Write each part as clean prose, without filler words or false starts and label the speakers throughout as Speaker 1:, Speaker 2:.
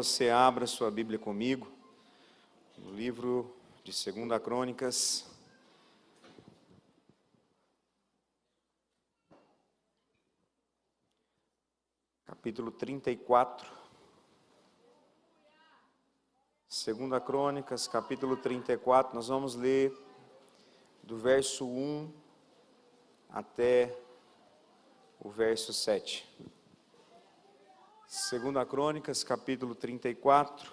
Speaker 1: você abra sua Bíblia comigo, no livro de 2 Crônicas, capítulo 34. 2 Crônicas, capítulo 34, nós vamos ler do verso 1 até o verso 7. 2 Crônicas, capítulo 34,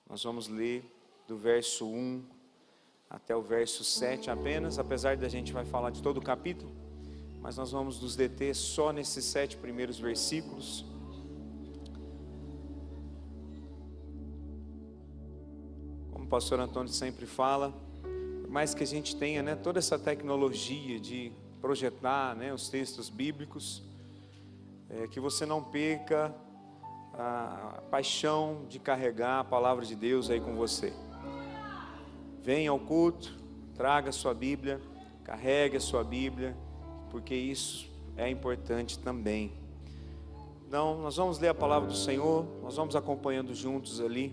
Speaker 1: nós vamos ler do verso 1 até o verso 7 apenas, apesar de a gente vai falar de todo o capítulo, mas nós vamos nos deter só nesses 7 primeiros versículos. Como o pastor Antônio sempre fala, por mais que a gente tenha, toda essa tecnologia de projetar, os textos bíblicos, que você não perca a paixão de carregar a palavra de Deus aí com você. Venha ao culto, traga a sua Bíblia, carregue a sua Bíblia, porque isso é importante também. Então, nós vamos ler a palavra do Senhor, nós vamos acompanhando juntos ali,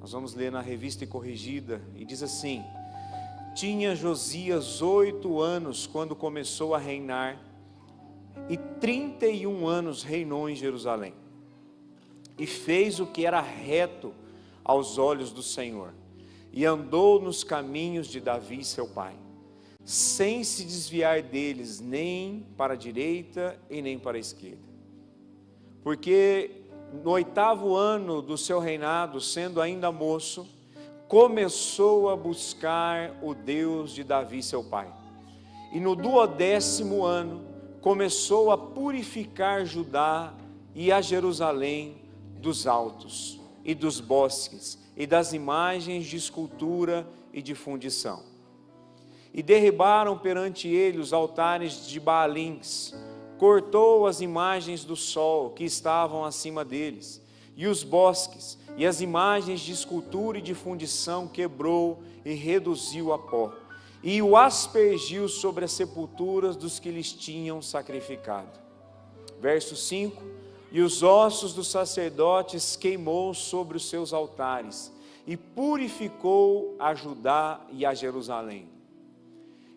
Speaker 1: nós vamos ler na Revista e Corrigida, e diz assim: tinha Josias 8 anos quando começou a reinar, e 31 anos reinou em Jerusalém, e fez o que era reto aos olhos do Senhor, e andou nos caminhos de Davi seu pai, sem se desviar deles, nem para a direita e nem para a esquerda. Porque no 8º ano do seu reinado, sendo ainda moço, começou a buscar o Deus de Davi seu pai, e no 12º ano começou a purificar Judá e a Jerusalém dos altos e dos bosques e das imagens de escultura e de fundição. E derribaram perante ele os altares de Baalins, cortou as imagens do sol que estavam acima deles, e os bosques, e as imagens de escultura e de fundição quebrou e reduziu a pó, e o aspergiu sobre as sepulturas dos que lhes tinham sacrificado. Verso 5: e os ossos dos sacerdotes queimou sobre os seus altares, e purificou a Judá e a Jerusalém.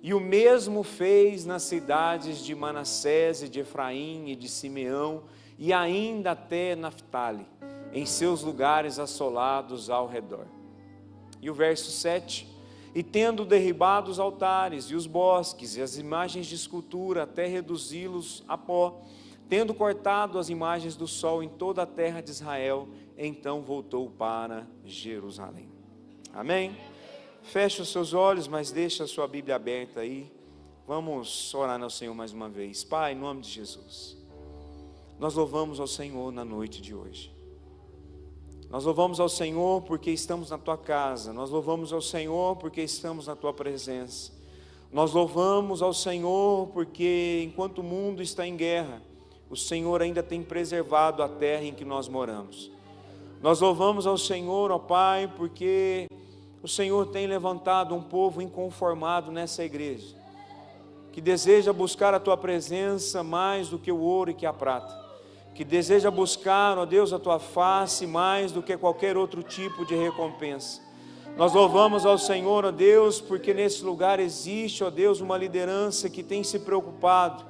Speaker 1: E o mesmo fez nas cidades de Manassés e de Efraim e de Simeão, e ainda até Naftali, em seus lugares assolados ao redor. E o verso 7: e tendo derribado os altares e os bosques e as imagens de escultura até reduzi-los a pó, tendo cortado as imagens do sol em toda a terra de Israel, então voltou para Jerusalém. Amém? Feche os seus olhos, mas deixa a sua Bíblia aberta aí. Vamos orar ao Senhor mais uma vez. Pai, em nome de Jesus, nós louvamos ao Senhor na noite de hoje. Nós louvamos ao Senhor porque estamos na Tua casa. Nós louvamos ao Senhor porque estamos na Tua presença. Nós louvamos ao Senhor porque enquanto o mundo está em guerra, o Senhor ainda tem preservado a terra em que nós moramos. Nós louvamos ao Senhor, ó Pai, porque o Senhor tem levantado um povo inconformado nessa igreja, que deseja buscar a Tua presença mais do que o ouro e que a prata, que deseja buscar, ó Deus, a Tua face mais do que qualquer outro tipo de recompensa. Nós louvamos ao Senhor, ó Deus, porque nesse lugar existe, ó Deus, uma liderança que tem se preocupado,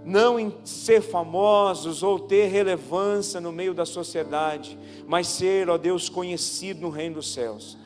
Speaker 1: não em ser famosos ou ter relevância no meio da sociedade, mas ser, ó Deus, conhecido no reino dos céus.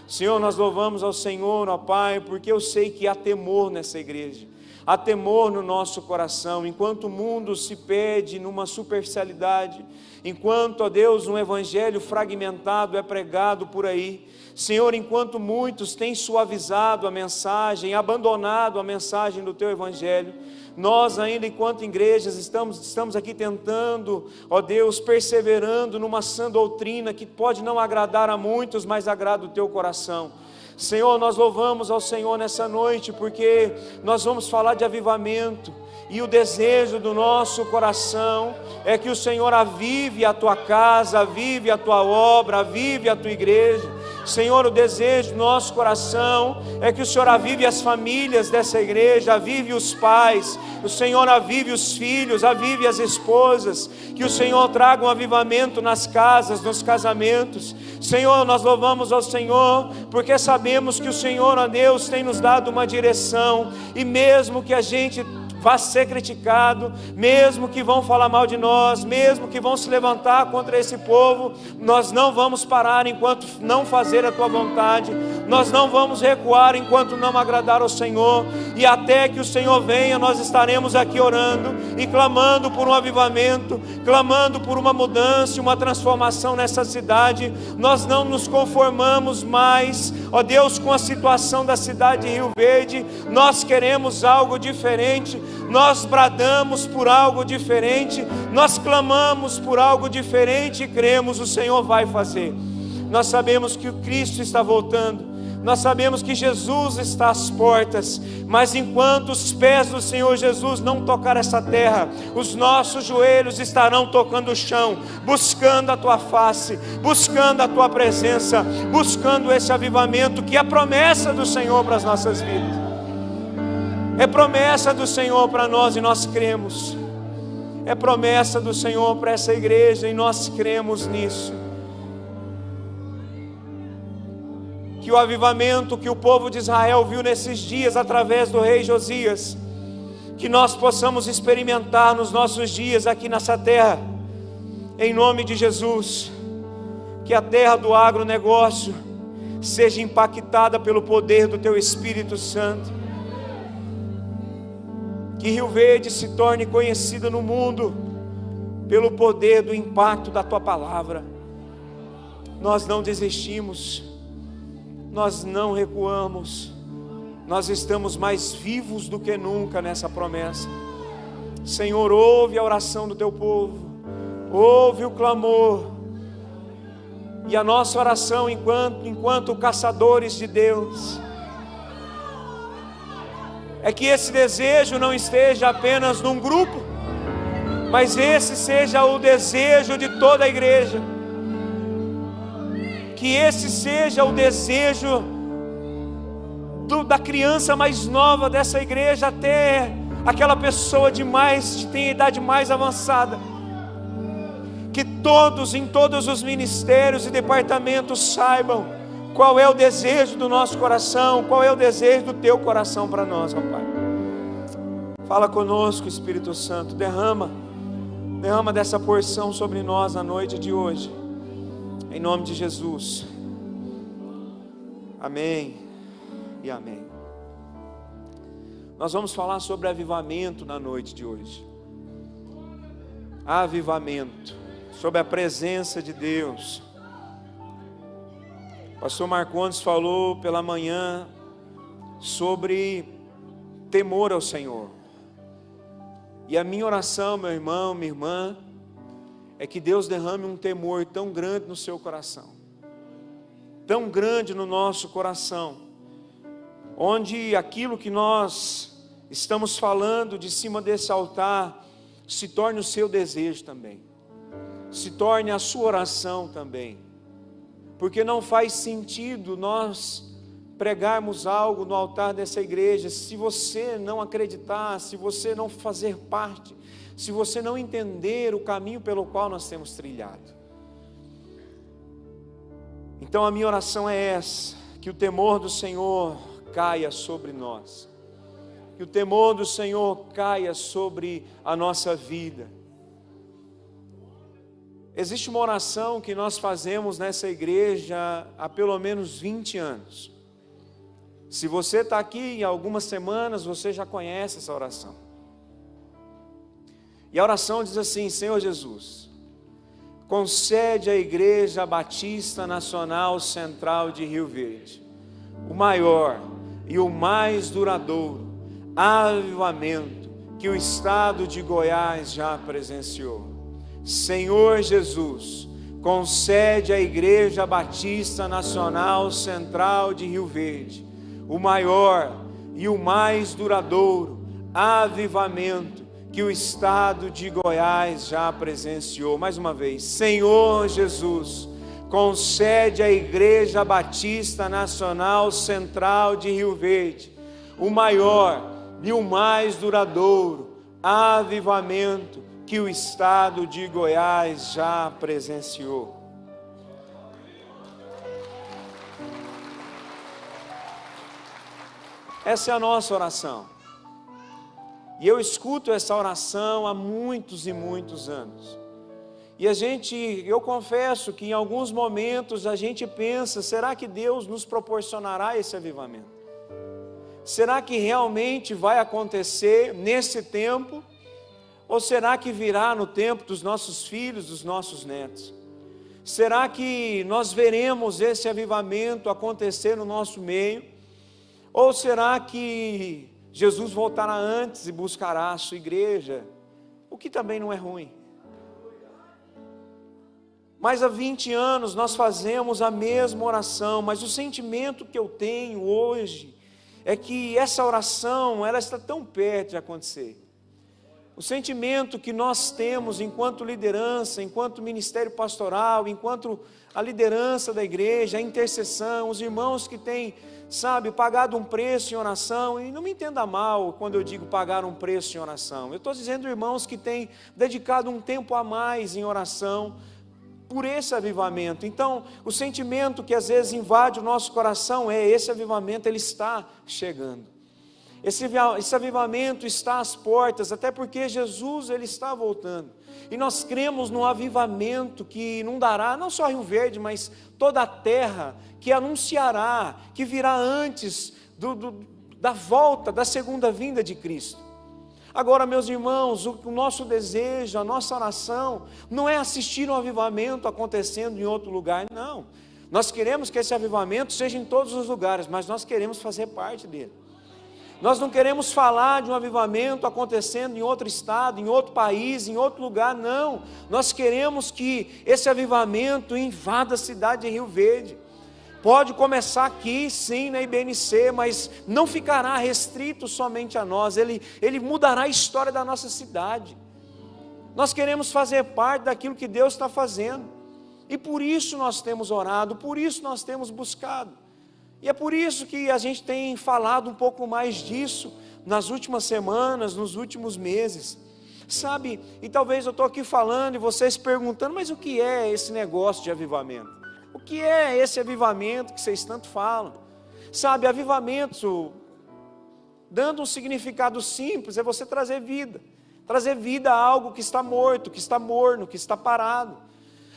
Speaker 1: Senhor, nós louvamos ao Senhor, ó Pai, porque eu sei que há temor nessa igreja. Há temor no nosso coração, enquanto o mundo se perde numa superficialidade, enquanto, ó Deus, um evangelho fragmentado é pregado por aí. Senhor, enquanto muitos têm suavizado a mensagem, abandonado a mensagem do Teu evangelho, nós ainda enquanto igrejas estamos aqui tentando, ó Deus, perseverando numa sã doutrina que pode não agradar a muitos, mas agrada o Teu coração. Senhor, nós louvamos ao Senhor nessa noite, porque nós vamos falar de avivamento, e o desejo do nosso coração é que o Senhor avive a Tua casa, avive a Tua obra, avive a Tua igreja. Senhor, o desejo do nosso coração é que o Senhor avive as famílias dessa igreja, avive os pais, o Senhor avive os filhos, avive as esposas, que o Senhor traga um avivamento nas casas, nos casamentos. Senhor, nós louvamos ao Senhor, porque sabemos que o Senhor, ó Deus, tem nos dado uma direção, e mesmo que a gente vá ser criticado, mesmo que vão falar mal de nós, mesmo que vão se levantar contra esse povo, nós não vamos parar enquanto não fazer a Tua vontade, nós não vamos recuar enquanto não agradar ao Senhor, e até que o Senhor venha, nós estaremos aqui orando e clamando por um avivamento, clamando por uma mudança, uma transformação nessa cidade. Nós não nos conformamos mais, ó Deus, com a situação da cidade de Rio Verde, nós queremos algo diferente, nós bradamos por algo diferente, nós clamamos por algo diferente e cremos o Senhor vai fazer. Nós sabemos que o Cristo está voltando, nós sabemos que Jesus está às portas, mas enquanto os pés do Senhor Jesus não tocar essa terra, os nossos joelhos estarão tocando o chão, buscando a Tua face, buscando a Tua presença, buscando esse avivamento que é a promessa do Senhor para as nossas vidas. É promessa do Senhor para nós e nós cremos. É promessa do Senhor para essa igreja e nós cremos nisso. Que o avivamento que o povo de Israel viu nesses dias através do rei Josias, que nós possamos experimentar nos nossos dias aqui nessa terra, em nome de Jesus. Que a terra do agronegócio seja impactada pelo poder do Teu Espírito Santo. Que Rio Verde se torne conhecida no mundo pelo poder do impacto da Tua palavra. Nós não desistimos, nós não recuamos, nós estamos mais vivos do que nunca nessa promessa. Senhor, ouve a oração do Teu povo, ouve o clamor, e a nossa oração enquanto caçadores de Deus, é que esse desejo não esteja apenas num grupo, mas esse seja o desejo de toda a igreja. Que esse seja o desejo da criança mais nova dessa igreja até aquela pessoa que tem a idade mais avançada. Que todos, em todos os ministérios e departamentos saibam qual é o desejo do nosso coração, qual é o desejo do Teu coração para nós, ó Pai. Fala conosco, Espírito Santo, derrama dessa porção sobre nós na noite de hoje, em nome de Jesus. Amém e amém. Nós vamos falar sobre avivamento na noite de hoje. Avivamento, sobre a presença de Deus. O pastor Marcondes falou pela manhã sobre temor ao Senhor. E a minha oração, meu irmão, minha irmã, é que Deus derrame um temor tão grande no seu coração, tão grande no nosso coração, onde aquilo que nós estamos falando de cima desse altar se torne o seu desejo também, se torne a sua oração também. Porque não faz sentido nós pregarmos algo no altar dessa igreja se você não acreditar, se você não fazer parte, se você não entender o caminho pelo qual nós temos trilhado. Então a minha oração é essa: que o temor do Senhor caia sobre nós, que o temor do Senhor caia sobre a nossa vida. Existe uma oração que nós fazemos nessa igreja há pelo menos 20 anos. Se você está aqui em algumas semanas, você já conhece essa oração. E a oração diz assim: Senhor Jesus, concede à Igreja Batista Nacional Central de Rio Verde o maior e o mais duradouro avivamento que o estado de Goiás já presenciou. Senhor Jesus, concede à Igreja Batista Nacional Central de Rio Verde o maior e o mais duradouro avivamento que o estado de Goiás já presenciou. Mais uma vez, Senhor Jesus, com sede a Igreja Batista Nacional Central de Rio Verde, o maior e o mais duradouro avivamento que o estado de Goiás já presenciou. Essa é a nossa oração. E eu escuto essa oração há muitos e muitos anos. E eu confesso que em alguns momentos a gente pensa, será que Deus nos proporcionará esse avivamento? Será que realmente vai acontecer nesse tempo? Ou será que virá no tempo dos nossos filhos, dos nossos netos? Será que nós veremos esse avivamento acontecer no nosso meio? Ou será que Jesus voltará antes e buscará a sua igreja? O que também não é ruim. Mas há 20 anos nós fazemos a mesma oração, mas o sentimento que eu tenho hoje é que essa oração, ela está tão perto de acontecer. O sentimento que nós temos enquanto liderança, enquanto ministério pastoral, enquanto a liderança da igreja, a intercessão, os irmãos que têm, pagado um preço em oração, e não me entenda mal quando eu digo pagar um preço em oração, eu estou dizendo irmãos que têm dedicado um tempo a mais em oração, por esse avivamento. Então, o sentimento que às vezes invade o nosso coração é: esse avivamento, ele está chegando. Esse avivamento está às portas, até porque Jesus, ele está voltando. E nós cremos no avivamento que inundará, não só Rio Verde, mas toda a terra, que anunciará, que virá antes da volta, da segunda vinda de Cristo. Agora, meus irmãos, o nosso desejo, a nossa oração, não é assistir um avivamento acontecendo em outro lugar, não. Nós queremos que esse avivamento seja em todos os lugares, mas nós queremos fazer parte dele. Nós não queremos falar de um avivamento acontecendo em outro estado, em outro país, em outro lugar, não. Nós queremos que esse avivamento invada a cidade de Rio Verde. Pode começar aqui, sim, na IBNC, mas não ficará restrito somente a nós, ele mudará a história da nossa cidade. Nós queremos fazer parte daquilo que Deus está fazendo, e por isso nós temos orado, por isso nós temos buscado, e é por isso que a gente tem falado um pouco mais disso nas últimas semanas, nos últimos meses, e talvez eu estou aqui falando e vocês perguntando, mas o que é esse negócio de avivamento? O que é esse avivamento que vocês tanto falam? Avivamento, dando um significado simples, é você trazer vida a algo que está morto, que está morno, que está parado.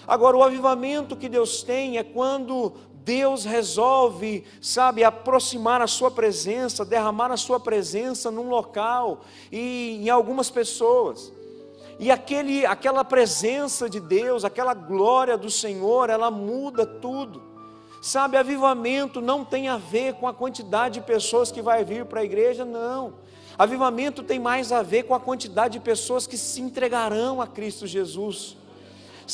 Speaker 1: Agora, o avivamento que Deus tem é quando Deus resolve, aproximar a sua presença, derramar a sua presença num local e em algumas pessoas. E aquela presença de Deus, aquela glória do Senhor, ela muda tudo. Avivamento não tem a ver com a quantidade de pessoas que vai vir para a igreja, não. Avivamento tem mais a ver com a quantidade de pessoas que se entregarão a Cristo Jesus.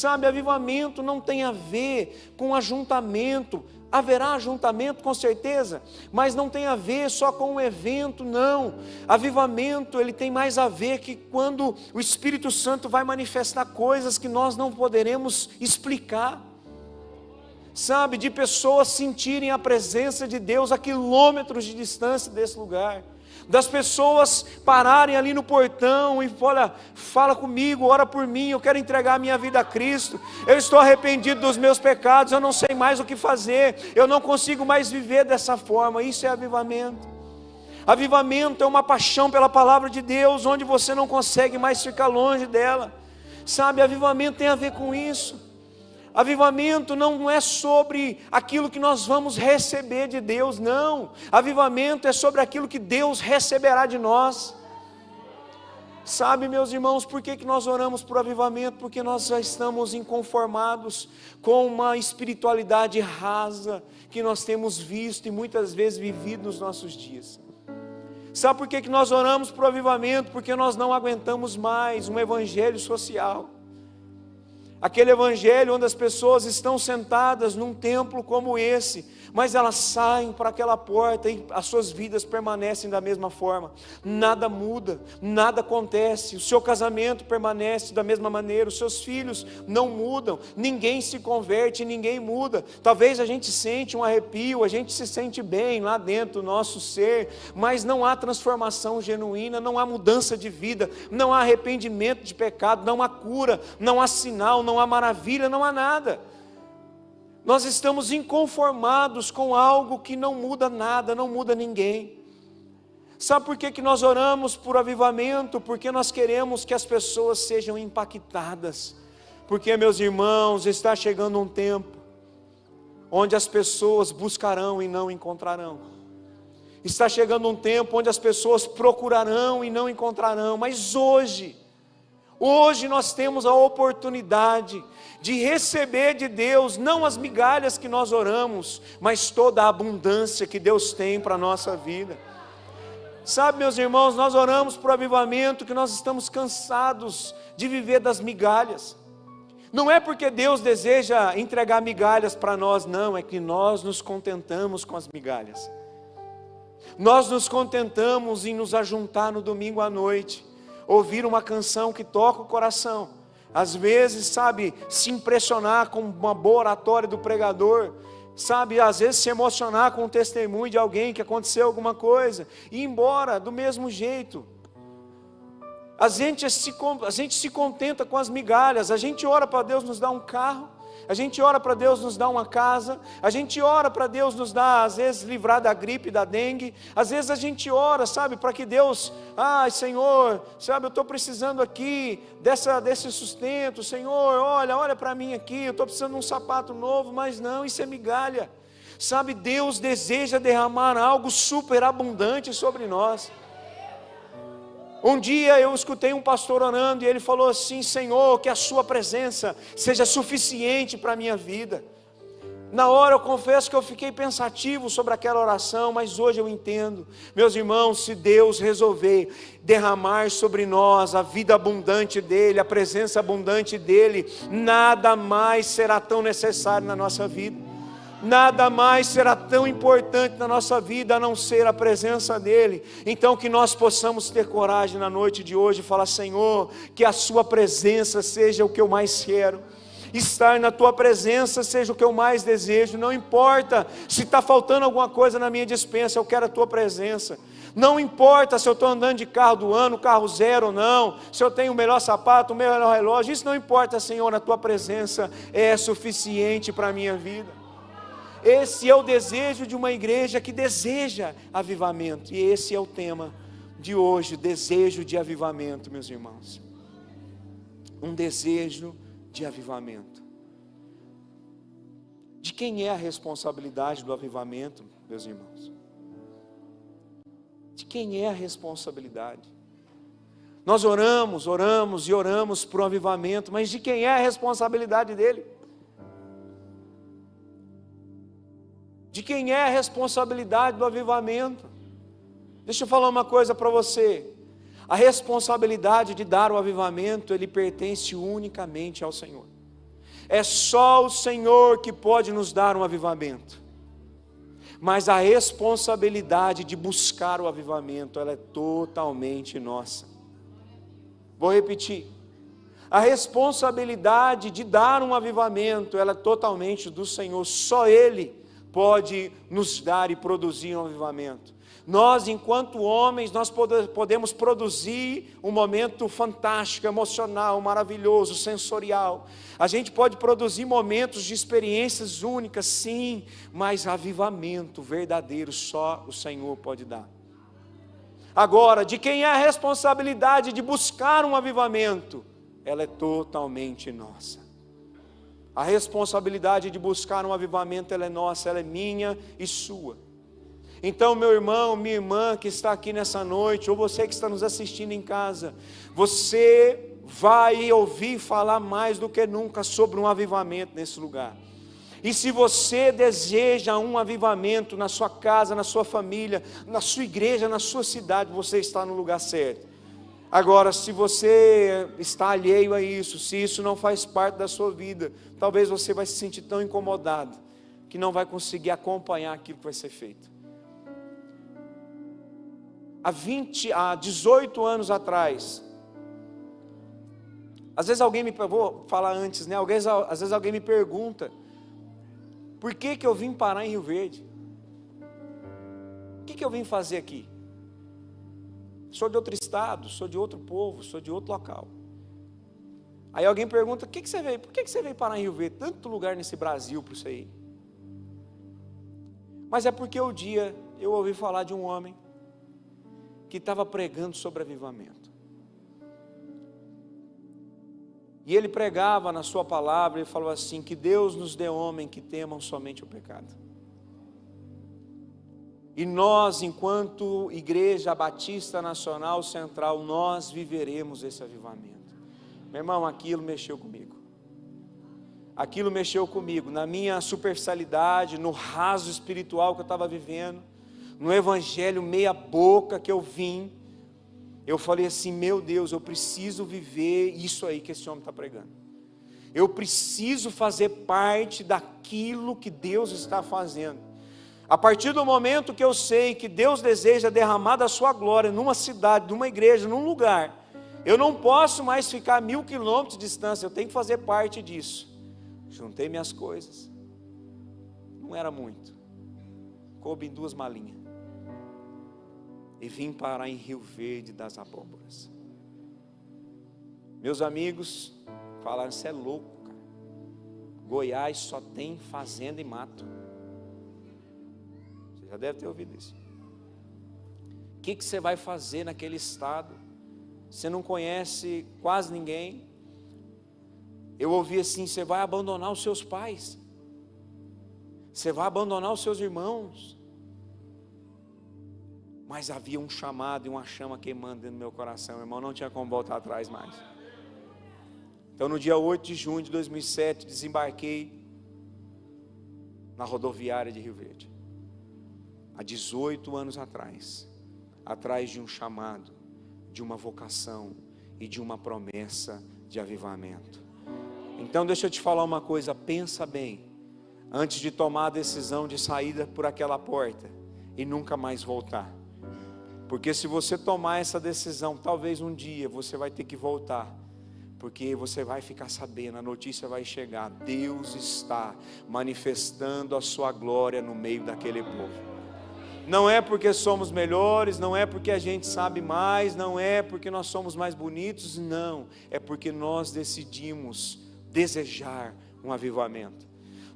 Speaker 1: Avivamento não tem a ver com ajuntamento. Haverá ajuntamento com certeza, mas não tem a ver só com um evento, não. Avivamento, ele tem mais a ver que quando o Espírito Santo vai manifestar coisas que nós não poderemos explicar. De pessoas sentirem a presença de Deus a quilômetros de distância desse lugar. Das pessoas pararem ali no portão e olha, fala comigo, ora por mim, eu quero entregar a minha vida a Cristo, eu estou arrependido dos meus pecados, eu não sei mais o que fazer, eu não consigo mais viver dessa forma. Isso é avivamento. Avivamento é uma paixão pela palavra de Deus, onde você não consegue mais ficar longe dela. Avivamento tem a ver com isso. Avivamento não é sobre aquilo que nós vamos receber de Deus, não. Avivamento é sobre aquilo que Deus receberá de nós. Meus irmãos, por que nós oramos por avivamento? Porque nós já estamos inconformados com uma espiritualidade rasa que nós temos visto e muitas vezes vivido nos nossos dias. Sabe por que nós oramos por avivamento? Porque nós não aguentamos mais um evangelho social. Aquele evangelho onde as pessoas estão sentadas num templo como esse, mas elas saem para aquela porta e as suas vidas permanecem da mesma forma. Nada muda, nada acontece, o seu casamento permanece da mesma maneira, os seus filhos não mudam, ninguém se converte, ninguém muda. Talvez a gente sente um arrepio, a gente se sente bem lá dentro do nosso ser, mas não há transformação genuína, não há mudança de vida, não há arrependimento de pecado, não há cura, não há sinal, não há maravilha, não há nada. Nós estamos inconformados com algo que não muda nada, não muda ninguém. Sabe por que nós oramos por avivamento? Porque nós queremos que as pessoas sejam impactadas. Porque, meus irmãos, está chegando um tempo onde as pessoas buscarão e não encontrarão. Está chegando um tempo onde as pessoas procurarão e não encontrarão. Mas hoje nós temos a oportunidade de receber de Deus, não as migalhas que nós oramos, mas toda a abundância que Deus tem para a nossa vida. Sabe, meus irmãos, nós oramos por avivamento, que nós estamos cansados de viver das migalhas. Não é porque Deus deseja entregar migalhas para nós, não, é que nós nos contentamos com as migalhas. Nós nos contentamos em nos ajuntar no domingo à noite, ouvir uma canção que toca o coração, às vezes, sabe, se impressionar com uma boa oratória do pregador, sabe, às vezes se emocionar com o testemunho de alguém que aconteceu alguma coisa, e ir embora do mesmo jeito. A gente se contenta com as migalhas, a gente ora para Deus nos dar um carro, a gente ora para Deus nos dar uma casa, a gente ora para Deus nos dar, às vezes, livrar da gripe, da dengue, às vezes a gente ora, sabe, para que Deus, Senhor, sabe, eu estou precisando aqui desse sustento, Senhor, olha para mim aqui, eu estou precisando de um sapato novo, mas não, isso é migalha, sabe, Deus deseja derramar algo superabundante sobre nós. Um dia eu escutei um pastor orando e ele falou assim: Senhor, que a sua presença seja suficiente para a minha vida. Na hora eu confesso que eu fiquei pensativo sobre aquela oração, mas hoje eu entendo. Meus irmãos, se Deus resolver derramar sobre nós a vida abundante dEle, a presença abundante dEle, nada mais será tão necessário na nossa vida. Nada mais será tão importante na nossa vida a não ser a presença dEle. Então que nós possamos ter coragem na noite de hoje e falar: Senhor, que a sua presença seja o que eu mais quero, estar na tua presença seja o que eu mais desejo. Não importa se está faltando alguma coisa na minha despensa, eu quero a tua presença. Não importa se eu estou andando de carro do ano, carro zero ou não, se eu tenho o melhor sapato, o melhor relógio, isso não importa, Senhor, a tua presença é suficiente para a minha vida. Esse é o desejo de uma igreja que deseja avivamento. E esse é o tema de hoje, desejo de avivamento, meus irmãos. Um desejo de avivamento. De quem é a responsabilidade do avivamento, meus irmãos? De quem é a responsabilidade? Nós oramos e oramos por um avivamento, mas de quem é a responsabilidade dele? De quem é a responsabilidade do avivamento? Deixa eu falar uma coisa para você. A responsabilidade de dar o avivamento, ele pertence unicamente ao Senhor. É só o Senhor que pode nos dar um avivamento. Mas a responsabilidade de buscar o avivamento, ela é totalmente nossa. Vou repetir. A responsabilidade de dar um avivamento, ela é totalmente do Senhor. Só Ele pode nos dar e produzir um avivamento. Nós, enquanto homens, nós podemos produzir um momento fantástico, emocional, maravilhoso, sensorial. A gente pode produzir momentos de experiências únicas, sim, mas avivamento verdadeiro só o Senhor pode dar. Agora, de quem é a responsabilidade de buscar um avivamento? Ela é totalmente nossa. A responsabilidade de buscar um avivamento, ela é nossa, ela é minha e sua. Então, meu irmão, minha irmã que está aqui nessa noite, ou você que está nos assistindo em casa, você vai ouvir falar mais do que nunca sobre um avivamento nesse lugar. E se você deseja um avivamento na sua casa, na sua família, na sua igreja, na sua cidade, você está no lugar certo. Agora, se você está alheio a isso, se isso não faz parte da sua vida, talvez você vai se sentir tão incomodado que não vai conseguir acompanhar aquilo que vai ser feito. Há 18 anos atrás, às vezes alguém vou falar antes, né? Às vezes alguém me pergunta, por que eu vim parar em Rio Verde? O que eu vim fazer aqui? Sou de outro estado, sou de outro povo, sou de outro local. Aí alguém pergunta, por que você veio parar em Rio Verde? Tanto lugar nesse Brasil para você ir. Mas é porque um dia eu ouvi falar de um homem que estava pregando sobre avivamento. E ele pregava na sua palavra e falou assim, que Deus nos dê homem que temam somente o pecado. E nós, enquanto Igreja Batista Nacional Central, nós viveremos esse avivamento. Meu irmão, aquilo mexeu comigo. Aquilo mexeu comigo, na minha superficialidade, no raso espiritual que eu estava vivendo, no evangelho meia boca que eu vim. Eu falei assim, meu Deus, eu preciso viver isso aí que esse homem está pregando. Eu preciso fazer parte daquilo que Deus está fazendo. A partir do momento que eu sei que Deus deseja derramar da sua glória numa cidade, numa igreja, num lugar, eu não posso mais ficar a 1000 quilômetros de distância, eu tenho que fazer parte disso. Juntei minhas coisas, não era muito, coube em 2 malinhas, e vim parar em Rio Verde das Abóboras. Meus amigos falaram, você é louco, cara. Goiás só tem fazenda e mato. Você já deve ter ouvido isso. O que você vai fazer naquele estado? Você não conhece quase ninguém. Eu ouvi assim, você vai abandonar os seus pais, você vai abandonar os seus irmãos. Mas havia um chamado e uma chama queimando dentro do meu coração, irmão, não tinha como voltar atrás mais. Então no dia 8 de junho de 2007, desembarquei na rodoviária de Rio Verde. Há 18 anos atrás de um chamado, de uma vocação e de uma promessa de avivamento. Então deixa eu te falar uma coisa, pensa bem, antes de tomar a decisão de sair por aquela porta e nunca mais voltar. Porque se você tomar essa decisão, talvez um dia você vai ter que voltar, porque você vai ficar sabendo, a notícia vai chegar, Deus está manifestando a sua glória no meio daquele povo. Não é porque somos melhores, não é porque a gente sabe mais, não é porque nós somos mais bonitos, não, é porque nós decidimos desejar um avivamento.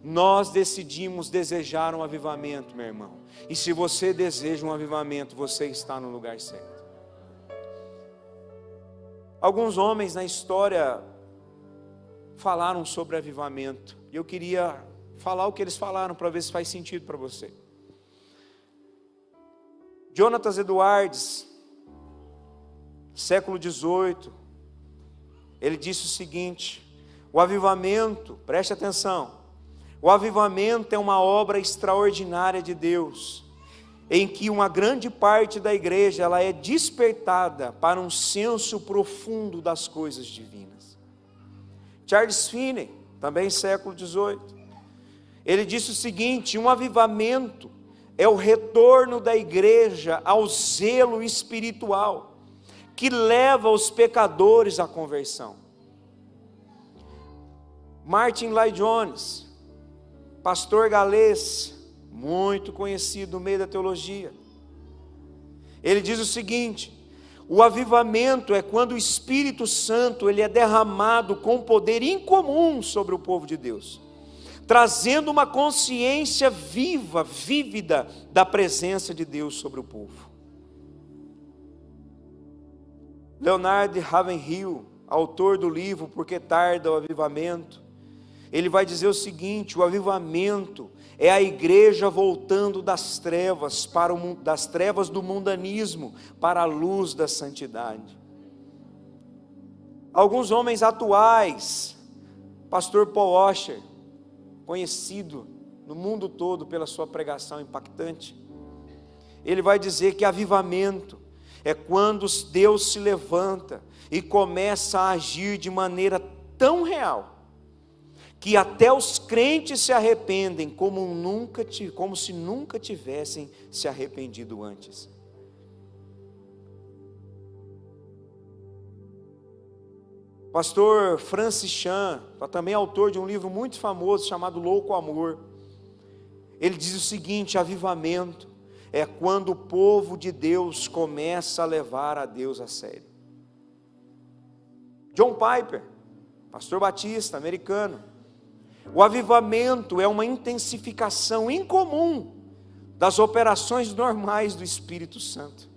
Speaker 1: Nós decidimos desejar um avivamento, meu irmão. E se você deseja um avivamento, você está no lugar certo. Alguns homens na história falaram sobre avivamento. E eu queria falar o que eles falaram para ver se faz sentido para você. Jonathan Edwards, século 18, ele disse o seguinte: o avivamento, preste atenção, o avivamento é uma obra extraordinária de Deus, em que uma grande parte da igreja ela é despertada para um senso profundo das coisas divinas. Charles Finney, também século 18, ele disse o seguinte: um avivamento é o retorno da igreja ao zelo espiritual, que leva os pecadores à conversão. Martin Lloyd-Jones, pastor galês, muito conhecido no meio da teologia, ele diz o seguinte: o avivamento é quando o Espírito Santo ele é derramado com poder incomum sobre o povo de Deus, trazendo uma consciência viva, vívida da presença de Deus sobre o povo. Leonard Ravenhill, autor do livro Por que Tarda o Avivamento, ele vai dizer o seguinte: o avivamento é a igreja voltando das trevas das trevas do mundanismo para a luz da santidade. Alguns homens atuais, pastor Paul Washer, conhecido no mundo todo pela sua pregação impactante, ele vai dizer que avivamento é quando Deus se levanta e começa a agir de maneira tão real, que até os crentes se arrependem como se nunca tivessem se arrependido antes. Pastor Francis Chan, também autor de um livro muito famoso chamado Louco Amor, ele diz o seguinte: avivamento é quando o povo de Deus começa a levar a Deus a sério. John Piper, pastor batista americano: o avivamento é uma intensificação incomum das operações normais do Espírito Santo.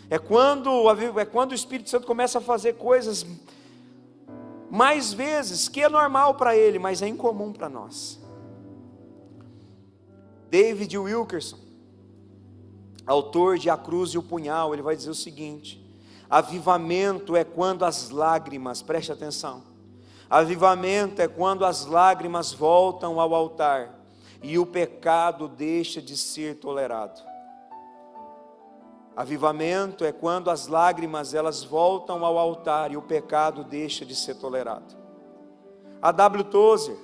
Speaker 1: É quando o Espírito Santo começa a fazer coisas mais vezes, que é normal para ele, mas é incomum para nós. David Wilkerson, autor de A Cruz e o Punhal, ele vai dizer o seguinte: avivamento é quando as lágrimas, preste atenção, avivamento é quando as lágrimas voltam ao altar e o pecado deixa de ser tolerado. Avivamento é quando as lágrimas elas voltam ao altar e o pecado deixa de ser tolerado. A W. Tozer,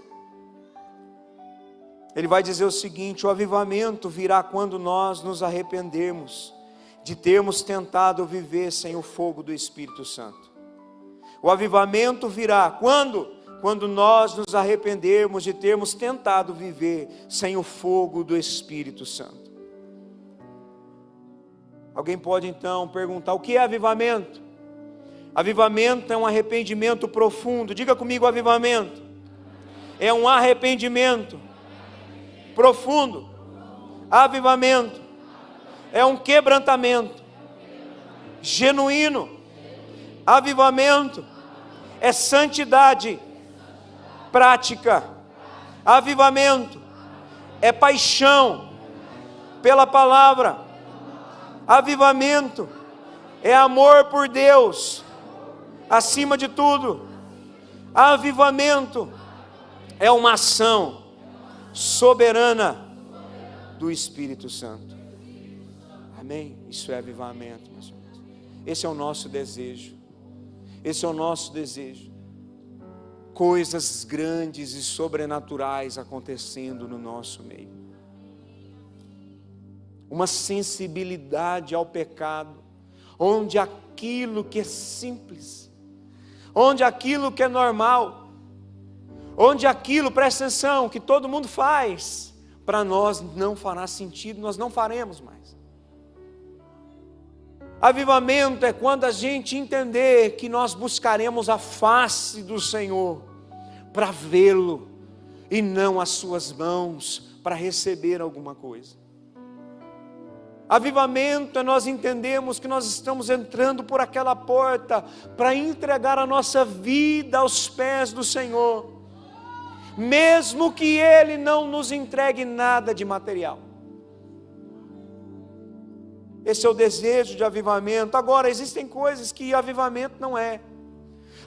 Speaker 1: ele vai dizer o seguinte: o avivamento virá quando nós nos arrependermos de termos tentado viver sem o fogo do Espírito Santo. O avivamento virá quando nós nos arrependermos de termos tentado viver sem o fogo do Espírito Santo. Alguém pode então perguntar: o que é avivamento? Avivamento é um arrependimento profundo. Diga comigo: avivamento é um arrependimento profundo. Avivamento é um quebrantamento genuíno. Avivamento é santidade prática. Avivamento é paixão pela palavra. Avivamento é amor por Deus acima de tudo. Avivamento é uma ação soberana do Espírito Santo. Amém? Isso é avivamento, meus irmãos. Esse é o nosso desejo. Esse é o nosso desejo. Coisas grandes e sobrenaturais acontecendo no nosso meio. Uma sensibilidade ao pecado, onde aquilo que é simples, onde aquilo que é normal, onde aquilo, presta atenção, que todo mundo faz, para nós não fará sentido, nós não faremos mais. Avivamento é quando a gente entender que nós buscaremos a face do Senhor para vê-lo e não as suas mãos para receber alguma coisa. Avivamento é nós entendemos que nós estamos entrando por aquela porta para entregar a nossa vida aos pés do Senhor, mesmo que Ele não nos entregue nada de material. Esse é o desejo de avivamento. Agora, existem coisas que avivamento não é.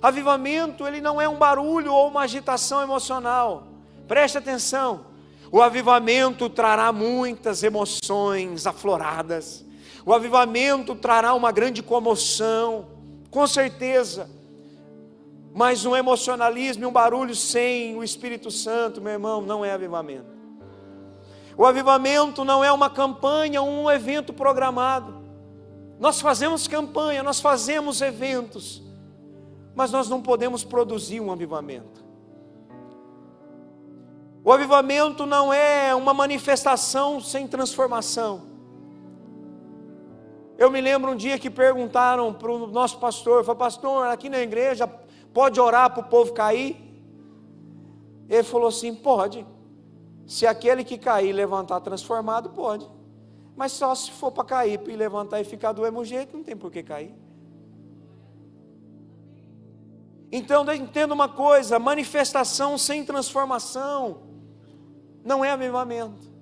Speaker 1: Avivamento, ele não é um barulho ou uma agitação emocional. Preste atenção. O avivamento trará muitas emoções afloradas. O avivamento trará uma grande comoção, com certeza. Mas um emocionalismo e um barulho sem o Espírito Santo, meu irmão, não é avivamento. O avivamento não é uma campanha, um evento programado. Nós fazemos campanha, nós fazemos eventos, mas nós não podemos produzir um avivamento. O avivamento não é uma manifestação sem transformação. Eu me lembro um dia que perguntaram para o nosso pastor, falou: pastor, aqui na igreja pode orar para o povo cair? Ele falou assim: pode. Se aquele que cair levantar transformado, pode. Mas só se for para cair e levantar e ficar do mesmo jeito, não tem por que cair. Então entenda uma coisa: manifestação sem transformação não é avivamento.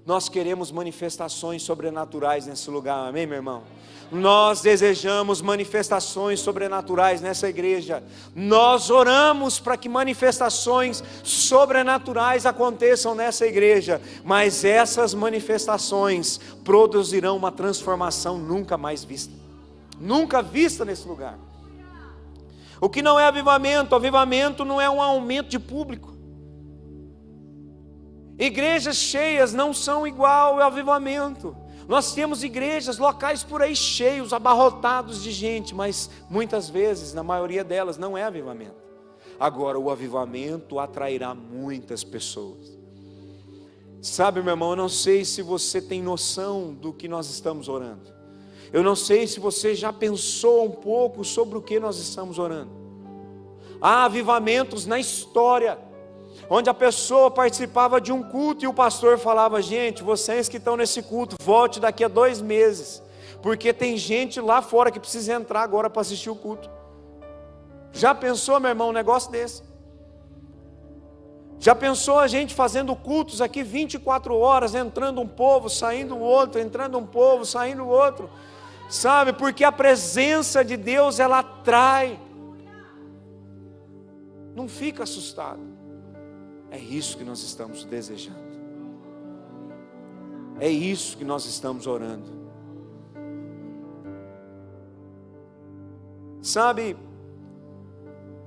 Speaker 1: Nós queremos manifestações sobrenaturais nesse lugar, amém, meu irmão? Nós desejamos manifestações sobrenaturais nessa igreja. Nós oramos para que manifestações sobrenaturais aconteçam nessa igreja, mas essas manifestações produzirão uma transformação nunca mais vista, nunca vista nesse lugar. O que não é avivamento? Avivamento não é um aumento de público. Igrejas cheias não são igual ao avivamento. Nós temos igrejas, locais por aí cheios, abarrotados de gente, mas muitas vezes, na maioria delas, não é avivamento. Agora, o avivamento atrairá muitas pessoas. Sabe, meu irmão, eu não sei se você tem noção do que nós estamos orando. Eu não sei se você já pensou um pouco sobre o que nós estamos orando. Há avivamentos na história, onde a pessoa participava de um culto e o pastor falava: gente, vocês que estão nesse culto, volte daqui a 2 meses, porque tem gente lá fora que precisa entrar agora para assistir o culto. Já pensou, meu irmão, um negócio desse? Já pensou a gente fazendo cultos aqui 24 horas, entrando um povo, saindo o outro, entrando um povo, saindo o outro, sabe? Porque a presença de Deus, ela atrai. Não fica assustado. É isso que nós estamos desejando. É isso que nós estamos orando. Sabe,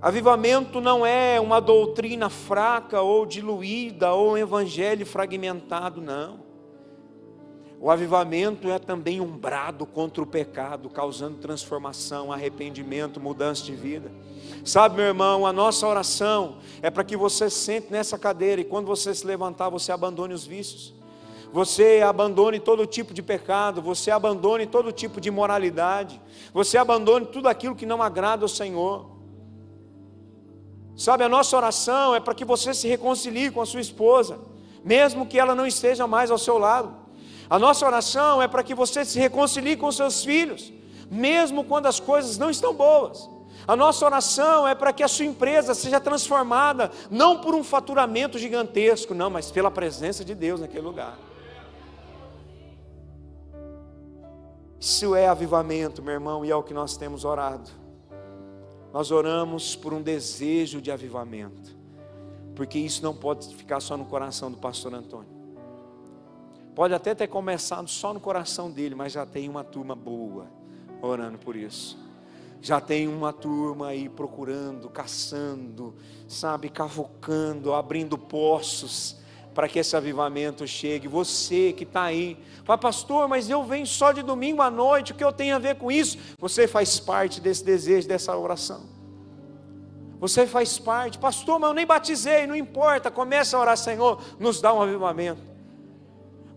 Speaker 1: avivamento não é uma doutrina fraca ou diluída ou um evangelho fragmentado, não. O avivamento é também um brado contra o pecado, causando transformação, arrependimento, mudança de vida. Sabe, meu irmão, a nossa oração é para que você sente nessa cadeira e quando você se levantar, você abandone os vícios. Você abandone todo tipo de pecado, você abandone todo tipo de imoralidade, você abandone tudo aquilo que não agrada ao Senhor. Sabe, a nossa oração é para que você se reconcilie com a sua esposa, mesmo que ela não esteja mais ao seu lado. A nossa oração é para que você se reconcilie com seus filhos, mesmo quando as coisas não estão boas. A nossa oração é para que a sua empresa seja transformada, não por um faturamento gigantesco, não, mas pela presença de Deus naquele lugar. Isso é avivamento, meu irmão, e é o que nós temos orado. Nós oramos por um desejo de avivamento, porque isso não pode ficar só no coração do pastor Antônio. Pode até ter começado só no coração dele, mas já tem uma turma boa orando por isso. Já tem uma turma aí procurando, caçando, sabe, cavocando, abrindo poços para que esse avivamento chegue. Você que está aí, fala: pastor, mas eu venho só de domingo à noite, o que eu tenho a ver com isso? Você faz parte desse desejo, dessa oração. Você faz parte. Pastor, mas eu nem batizei, não importa, começa a orar: Senhor, nos dá um avivamento.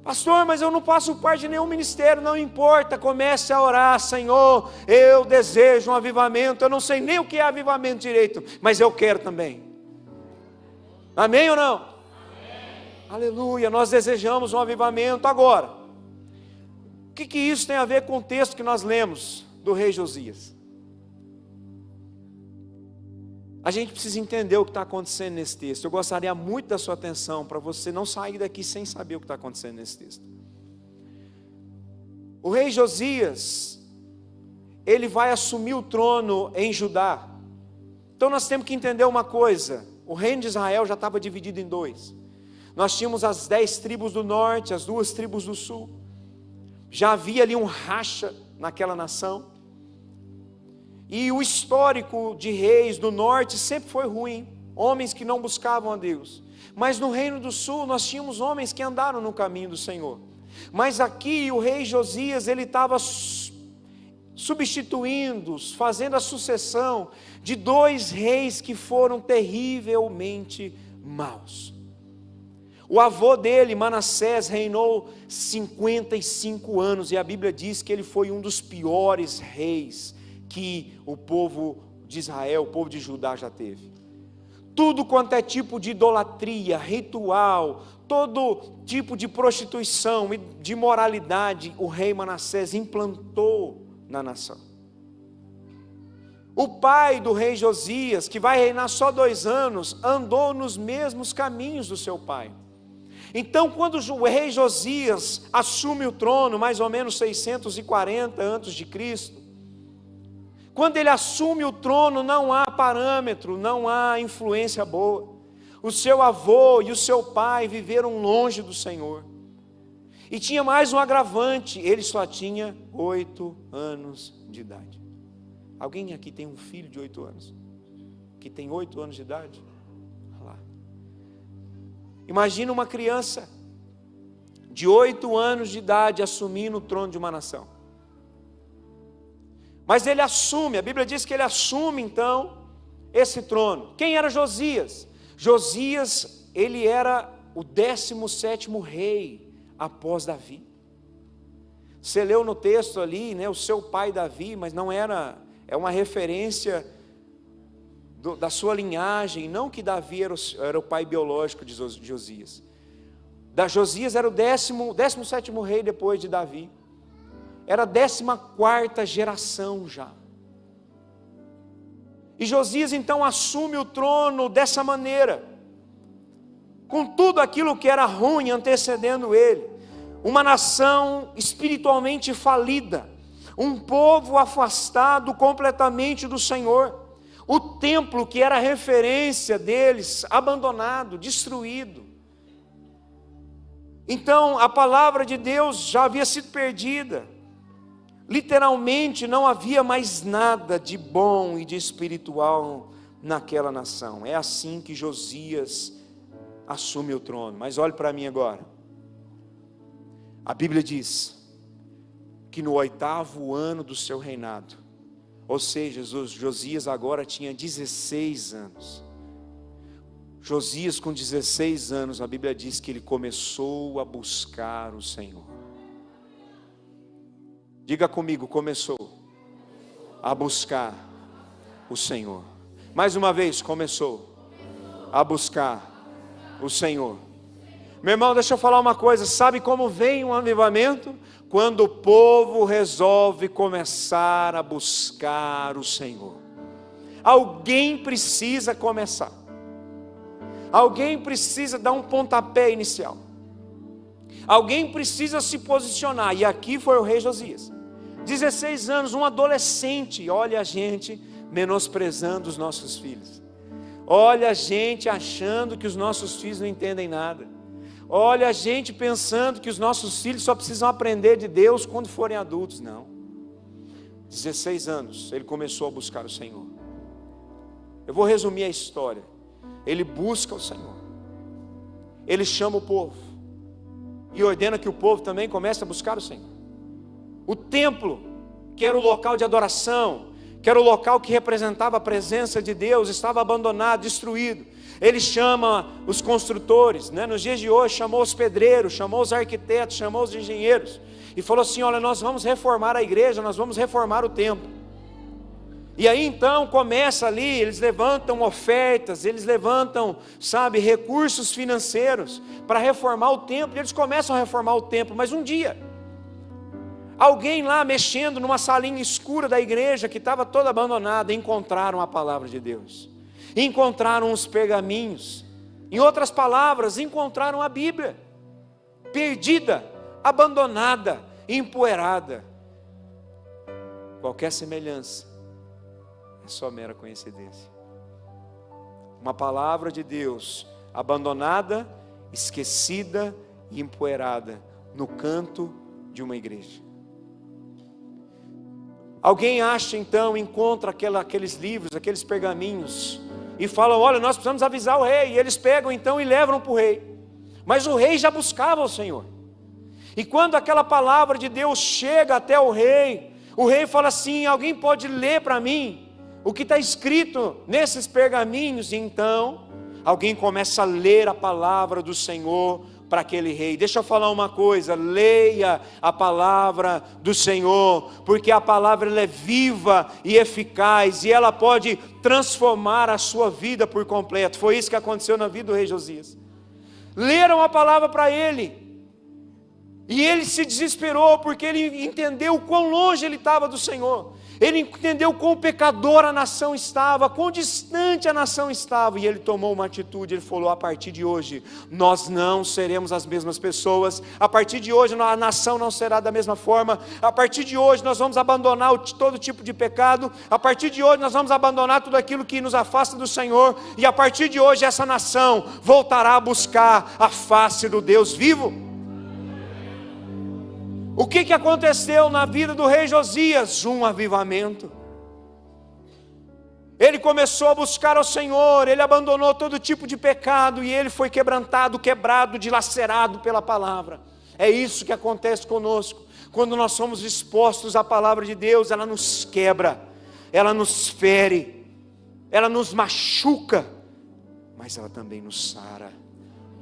Speaker 1: Pastor, mas eu não faço parte de nenhum ministério, não importa, comece a orar: Senhor, eu desejo um avivamento. Eu não sei nem o que é avivamento direito, mas eu quero também. Amém ou não? Amém. Aleluia, nós desejamos um avivamento. Agora, o que isso tem a ver com o texto que nós lemos do rei Josias? A gente precisa entender o que está acontecendo nesse texto. Eu gostaria muito da sua atenção, para você não sair daqui sem saber o que está acontecendo nesse texto. O rei Josias, ele vai assumir o trono em Judá. Então nós temos que entender uma coisa: o reino de Israel já estava dividido em 2. Nós tínhamos as 10 tribos do norte, as 2 tribos do sul. Já havia ali um racha naquela nação. E o histórico de reis do norte sempre foi ruim, homens que não buscavam a Deus. Mas no reino do sul nós tínhamos homens que andaram no caminho do Senhor. Mas aqui o rei Josias, ele estava substituindo, fazendo a sucessão de 2 reis que foram terrivelmente maus. O avô dele, Manassés, reinou 55 anos, e a Bíblia diz que ele foi um dos piores reis que o povo de Israel, o povo de Judá já teve. Tudo quanto é tipo de idolatria, ritual, todo tipo de prostituição e de imoralidade, o rei Manassés implantou na nação. O pai do rei Josias, que vai reinar só 2 anos, andou nos mesmos caminhos do seu pai. Então, quando o rei Josias assume o trono, mais ou menos 640 a.C., quando ele assume o trono, não há parâmetro, não há influência boa. O seu avô e o seu pai viveram longe do Senhor. E tinha mais um agravante: ele só tinha 8 anos de idade. Alguém aqui tem um filho de 8 anos? Que tem 8 anos de idade? Olha lá. Imagina uma criança de 8 anos de idade assumindo o trono de uma nação. Mas ele assume, a Bíblia diz que ele assume então esse trono. Quem era Josias? Josias, ele era o 17º rei após Davi. Você leu no texto ali, né, o seu pai Davi, mas não era, é uma referência da sua linhagem, não que Davi era o pai biológico de Josias. Josias era o 17º rei depois de Davi. Era a 14ª geração já. E Josias então assume o trono dessa maneira, com tudo aquilo que era ruim antecedendo ele. Uma nação espiritualmente falida, um povo afastado completamente do Senhor, o templo que era referência deles, abandonado, destruído. Então a palavra de Deus já havia sido perdida, literalmente não havia mais nada de bom e de espiritual naquela nação. É assim que Josias assume o trono. Mas olhe para mim agora, a Bíblia diz que no 8º ano do seu reinado, ou seja, Josias agora tinha 16 anos. Josias com 16 anos, a Bíblia diz que ele começou a buscar o Senhor. Diga comigo, começou a buscar o Senhor. Mais uma vez, começou a buscar o Senhor. Meu irmão, deixa eu falar uma coisa, sabe como vem um avivamento? Quando o povo resolve começar a buscar o Senhor. Alguém precisa começar. Alguém precisa dar um pontapé inicial. Alguém precisa se posicionar. E aqui foi o rei Josias. 16 anos, um adolescente. Olha a gente menosprezando os nossos filhos. Olha a gente achando que os nossos filhos não entendem nada. Olha a gente pensando que os nossos filhos só precisam aprender de Deus quando forem adultos. Não. 16 anos, ele começou a buscar o Senhor. Eu vou resumir a história. Ele busca o Senhor. Ele chama o povo. E ordena que o povo também comece a buscar o Senhor. O templo, que era o local de adoração, que era o local que representava a presença de Deus, estava abandonado, destruído. Ele chama os construtores, né? Nos dias de hoje chamou os pedreiros, chamou os arquitetos, chamou os engenheiros, e falou assim: olha, nós vamos reformar a igreja, nós vamos reformar o templo. E aí então começa ali, eles levantam ofertas, eles levantam, sabe, recursos financeiros para reformar o templo, e eles começam a reformar o templo. Mas um dia, alguém lá mexendo numa salinha escura da igreja, que estava toda abandonada, encontraram a palavra de Deus, encontraram os pergaminhos, em outras palavras, encontraram a Bíblia, perdida, abandonada, empoeirada. Qualquer semelhança é só mera coincidência. Uma palavra de Deus abandonada, esquecida e empoeirada no canto de uma igreja. Alguém acha então, encontra aqueles livros, aqueles pergaminhos, e falam: olha, nós precisamos avisar o rei. E eles pegam então e levam para o rei. Mas o rei já buscava o Senhor. E quando aquela palavra de Deus chega até o rei fala assim: alguém pode ler para mim o que está escrito nesses pergaminhos? E então alguém começa a ler a palavra do Senhor para aquele rei. Deixa eu falar uma coisa: leia a palavra do Senhor, porque a palavra ela é viva e eficaz, e ela pode transformar a sua vida por completo. Foi isso que aconteceu na vida do rei Josias. Leram a palavra para ele, e ele se desesperou, porque ele entendeu o quão longe ele estava do Senhor. Ele entendeu quão pecadora a nação estava, quão distante a nação estava, e ele tomou uma atitude. Ele falou: a partir de hoje nós não seremos as mesmas pessoas, a partir de hoje a nação não será da mesma forma, a partir de hoje nós vamos abandonar todo tipo de pecado, a partir de hoje nós vamos abandonar tudo aquilo que nos afasta do Senhor, e a partir de hoje essa nação voltará a buscar a face do Deus vivo. O que aconteceu na vida do rei Josias? Um avivamento. Ele começou a buscar ao Senhor, ele abandonou todo tipo de pecado, e ele foi quebrantado, quebrado, dilacerado pela palavra. É isso que acontece conosco, quando nós somos expostos à palavra de Deus. Ela nos quebra, ela nos fere, ela nos machuca, mas ela também nos sara,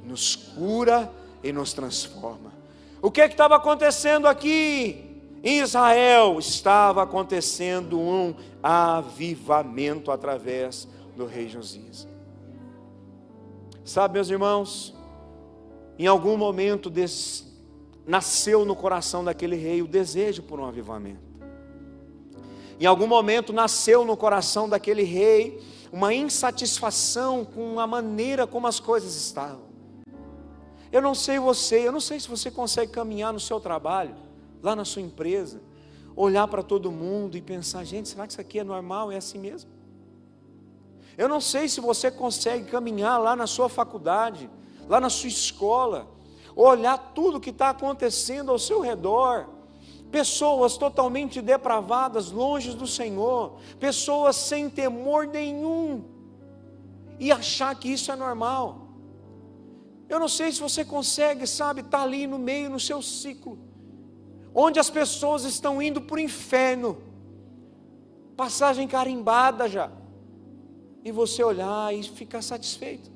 Speaker 1: nos cura e nos transforma. O que estava acontecendo aqui? Em Israel estava acontecendo um avivamento através do rei Josias. Sabe, meus irmãos, em algum momento nasceu no coração daquele rei o desejo por um avivamento. Em algum momento nasceu no coração daquele rei uma insatisfação com a maneira como as coisas estavam. Eu não sei se você consegue caminhar no seu trabalho, lá na sua empresa, olhar para todo mundo e pensar: gente, será que isso aqui é normal, é assim mesmo? Eu não sei se você consegue caminhar lá na sua faculdade, lá na sua escola, olhar tudo que está acontecendo ao seu redor, pessoas totalmente depravadas, longe do Senhor, pessoas sem temor nenhum, e achar que isso é normal. Eu não sei se você consegue, estar ali no meio, no seu ciclo, onde as pessoas estão indo para o inferno, passagem carimbada já, e você olhar e ficar satisfeito,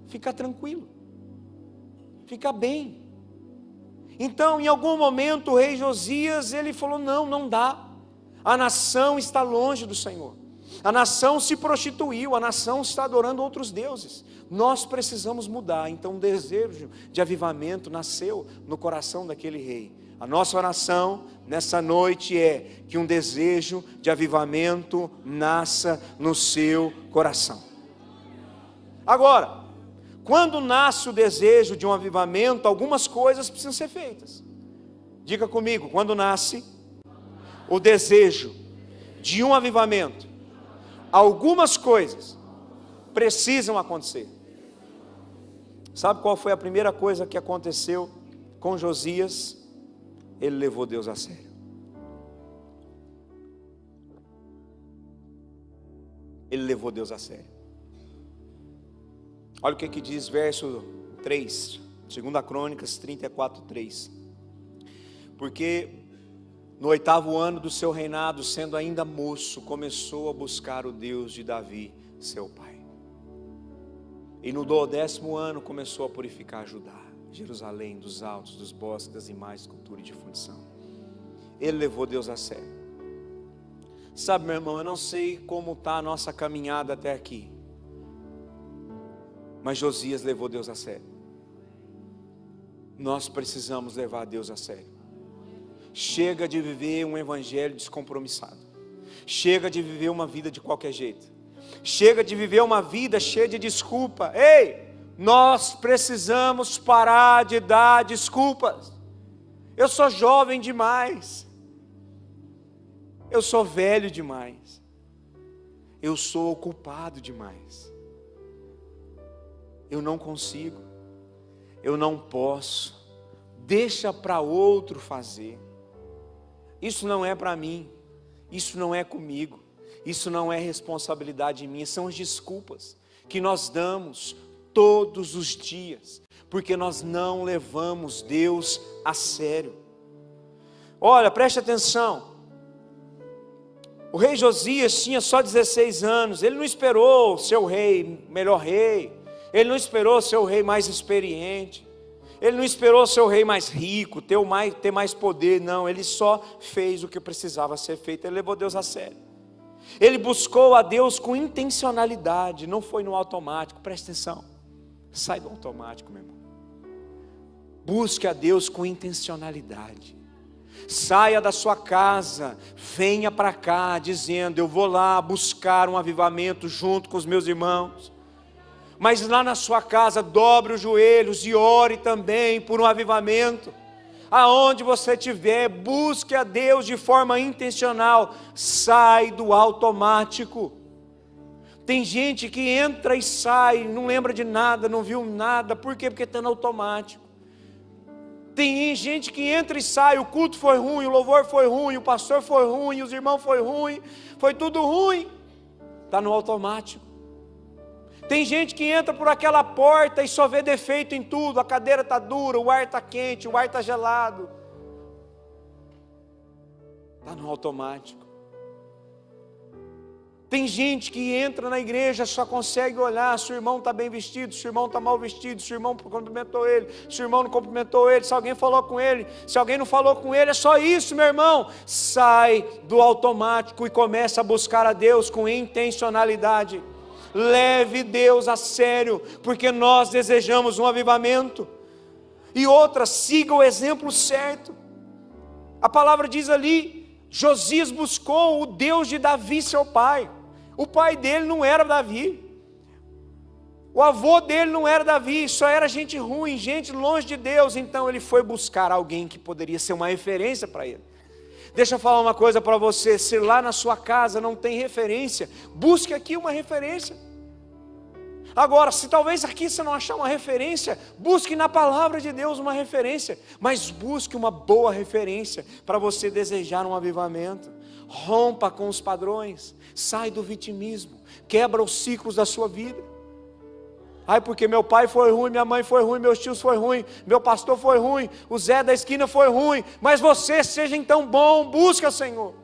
Speaker 1: ficar tranquilo, ficar bem. Então, em algum momento, o rei Josias, ele falou: não dá, a nação está longe do Senhor, a nação se prostituiu, a nação está adorando outros deuses, nós precisamos mudar. Então um desejo de avivamento nasceu no coração daquele rei. A nossa oração nessa noite é que um desejo de avivamento nasça no seu coração. Agora, quando nasce o desejo de um avivamento, algumas coisas precisam ser feitas. Diga comigo: quando nasce o desejo de um avivamento, algumas coisas precisam acontecer. Sabe qual foi a primeira coisa que aconteceu com Josias? Ele levou Deus a sério. Ele levou Deus a sério. Olha o que diz verso 3, 2 Crônicas 34:3. Porque no 8º ano do seu reinado, sendo ainda moço, começou a buscar o Deus de Davi, seu pai. E no 10º ano começou a purificar Judá, Jerusalém, dos altos, dos bosques, das imagens, escultura e de fundição. Ele levou Deus a sério. Sabe, meu irmão, eu não sei como está a nossa caminhada até aqui, mas Josias levou Deus a sério. Nós precisamos levar Deus a sério. Chega de viver um evangelho descompromissado. Chega de viver uma vida de qualquer jeito. Chega de viver uma vida cheia de desculpa. Ei, nós precisamos parar de dar desculpas. Eu sou jovem demais. Eu sou velho demais. Eu sou ocupado demais. Eu não consigo. Eu não posso. Deixa para outro fazer. Isso não é para mim. Isso não é comigo. Isso não é responsabilidade minha. São as desculpas que nós damos todos os dias, porque nós não levamos Deus a sério. Olha, preste atenção. O rei Josias tinha só 16 anos. Ele não esperou ser o rei, melhor rei. Ele não esperou ser o rei mais experiente. Ele não esperou ser o rei mais rico, ter mais poder. Não, ele só fez o que precisava ser feito. Ele levou Deus a sério. Ele buscou a Deus com intencionalidade, não foi no automático. Preste atenção. Sai do automático, meu irmão. Busque a Deus com intencionalidade. Saia da sua casa, venha para cá dizendo: eu vou lá buscar um avivamento junto com os meus irmãos. Mas lá na sua casa, dobre os joelhos e ore também por um avivamento. Aonde você estiver, busque a Deus de forma intencional. Sai do automático. Tem gente que entra e sai, não lembra de nada, não viu nada. Por quê? Porque está no automático. Tem gente que entra e sai, o culto foi ruim, o louvor foi ruim, o pastor foi ruim, os irmãos foi ruim, foi tudo ruim. está no automático. Tem gente que entra por aquela porta e só vê defeito em tudo, a cadeira está dura, o ar está quente, o ar está gelado. Está no automático. Tem gente que entra na igreja, só consegue olhar se o irmão está bem vestido, se o irmão está mal vestido, se o irmão cumprimentou ele, se o irmão não cumprimentou ele, se alguém falou com ele, se alguém não falou com ele, é só isso, meu irmão. Sai do automático e começa a buscar a Deus com intencionalidade. Leve Deus a sério, porque nós desejamos um avivamento. E outra, siga o exemplo certo. A palavra diz ali, Josias buscou o Deus de Davi, seu pai. O pai dele não era Davi, o avô dele não era Davi, só era gente ruim, gente longe de Deus. Então ele foi buscar alguém que poderia ser uma referência para ele. Deixa eu falar uma coisa para você, se lá na sua casa não tem referência, busque aqui uma referência. Agora, se talvez aqui você não achar uma referência, busque na palavra de Deus uma referência, mas busque uma boa referência para você desejar um avivamento. Rompa com os padrões, sai do vitimismo, quebra os ciclos da sua vida. Ai, porque meu pai foi ruim, minha mãe foi ruim, meus tios foi ruim, meu pastor foi ruim, o Zé da esquina foi ruim, mas você seja então bom, busca, Senhor,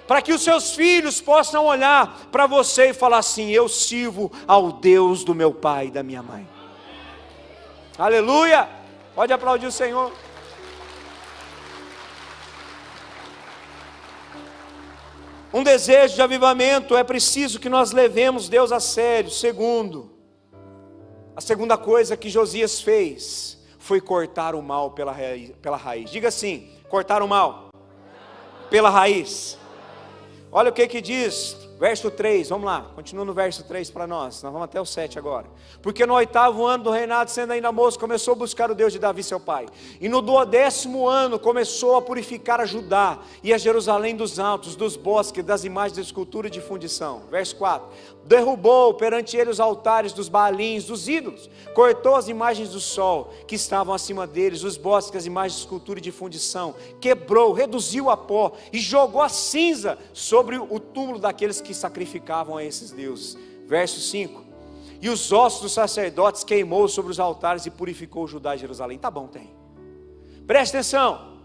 Speaker 1: para que os seus filhos possam olhar para você e falar assim: eu sirvo ao Deus do meu pai e da minha mãe. Aleluia! Pode aplaudir o Senhor. Um desejo de avivamento, é preciso que nós levemos Deus a sério. Segundo, a segunda coisa que Josias fez foi cortar o mal pela raiz. Diga assim: cortar o mal pela raiz. Olha o que diz, verso 3, vamos lá, continua no verso 3 para nós vamos até o 7 agora. Porque no 8º ano do reinado, sendo ainda moço, começou a buscar o Deus de Davi seu pai, e no 12º ano começou a purificar a Judá e a Jerusalém dos altos, dos bosques, das imagens de escultura e de fundição. Verso 4, derrubou perante ele os altares dos Baalins, dos ídolos, cortou as imagens do sol que estavam acima deles, os bosques, as imagens de escultura e de fundição, quebrou, reduziu a pó e jogou a cinza sobre o túmulo daqueles que sacrificavam a esses deuses. Verso 5, e os ossos dos sacerdotes queimou sobre os altares e purificou Judá e Jerusalém. Tá bom, tem. Preste atenção.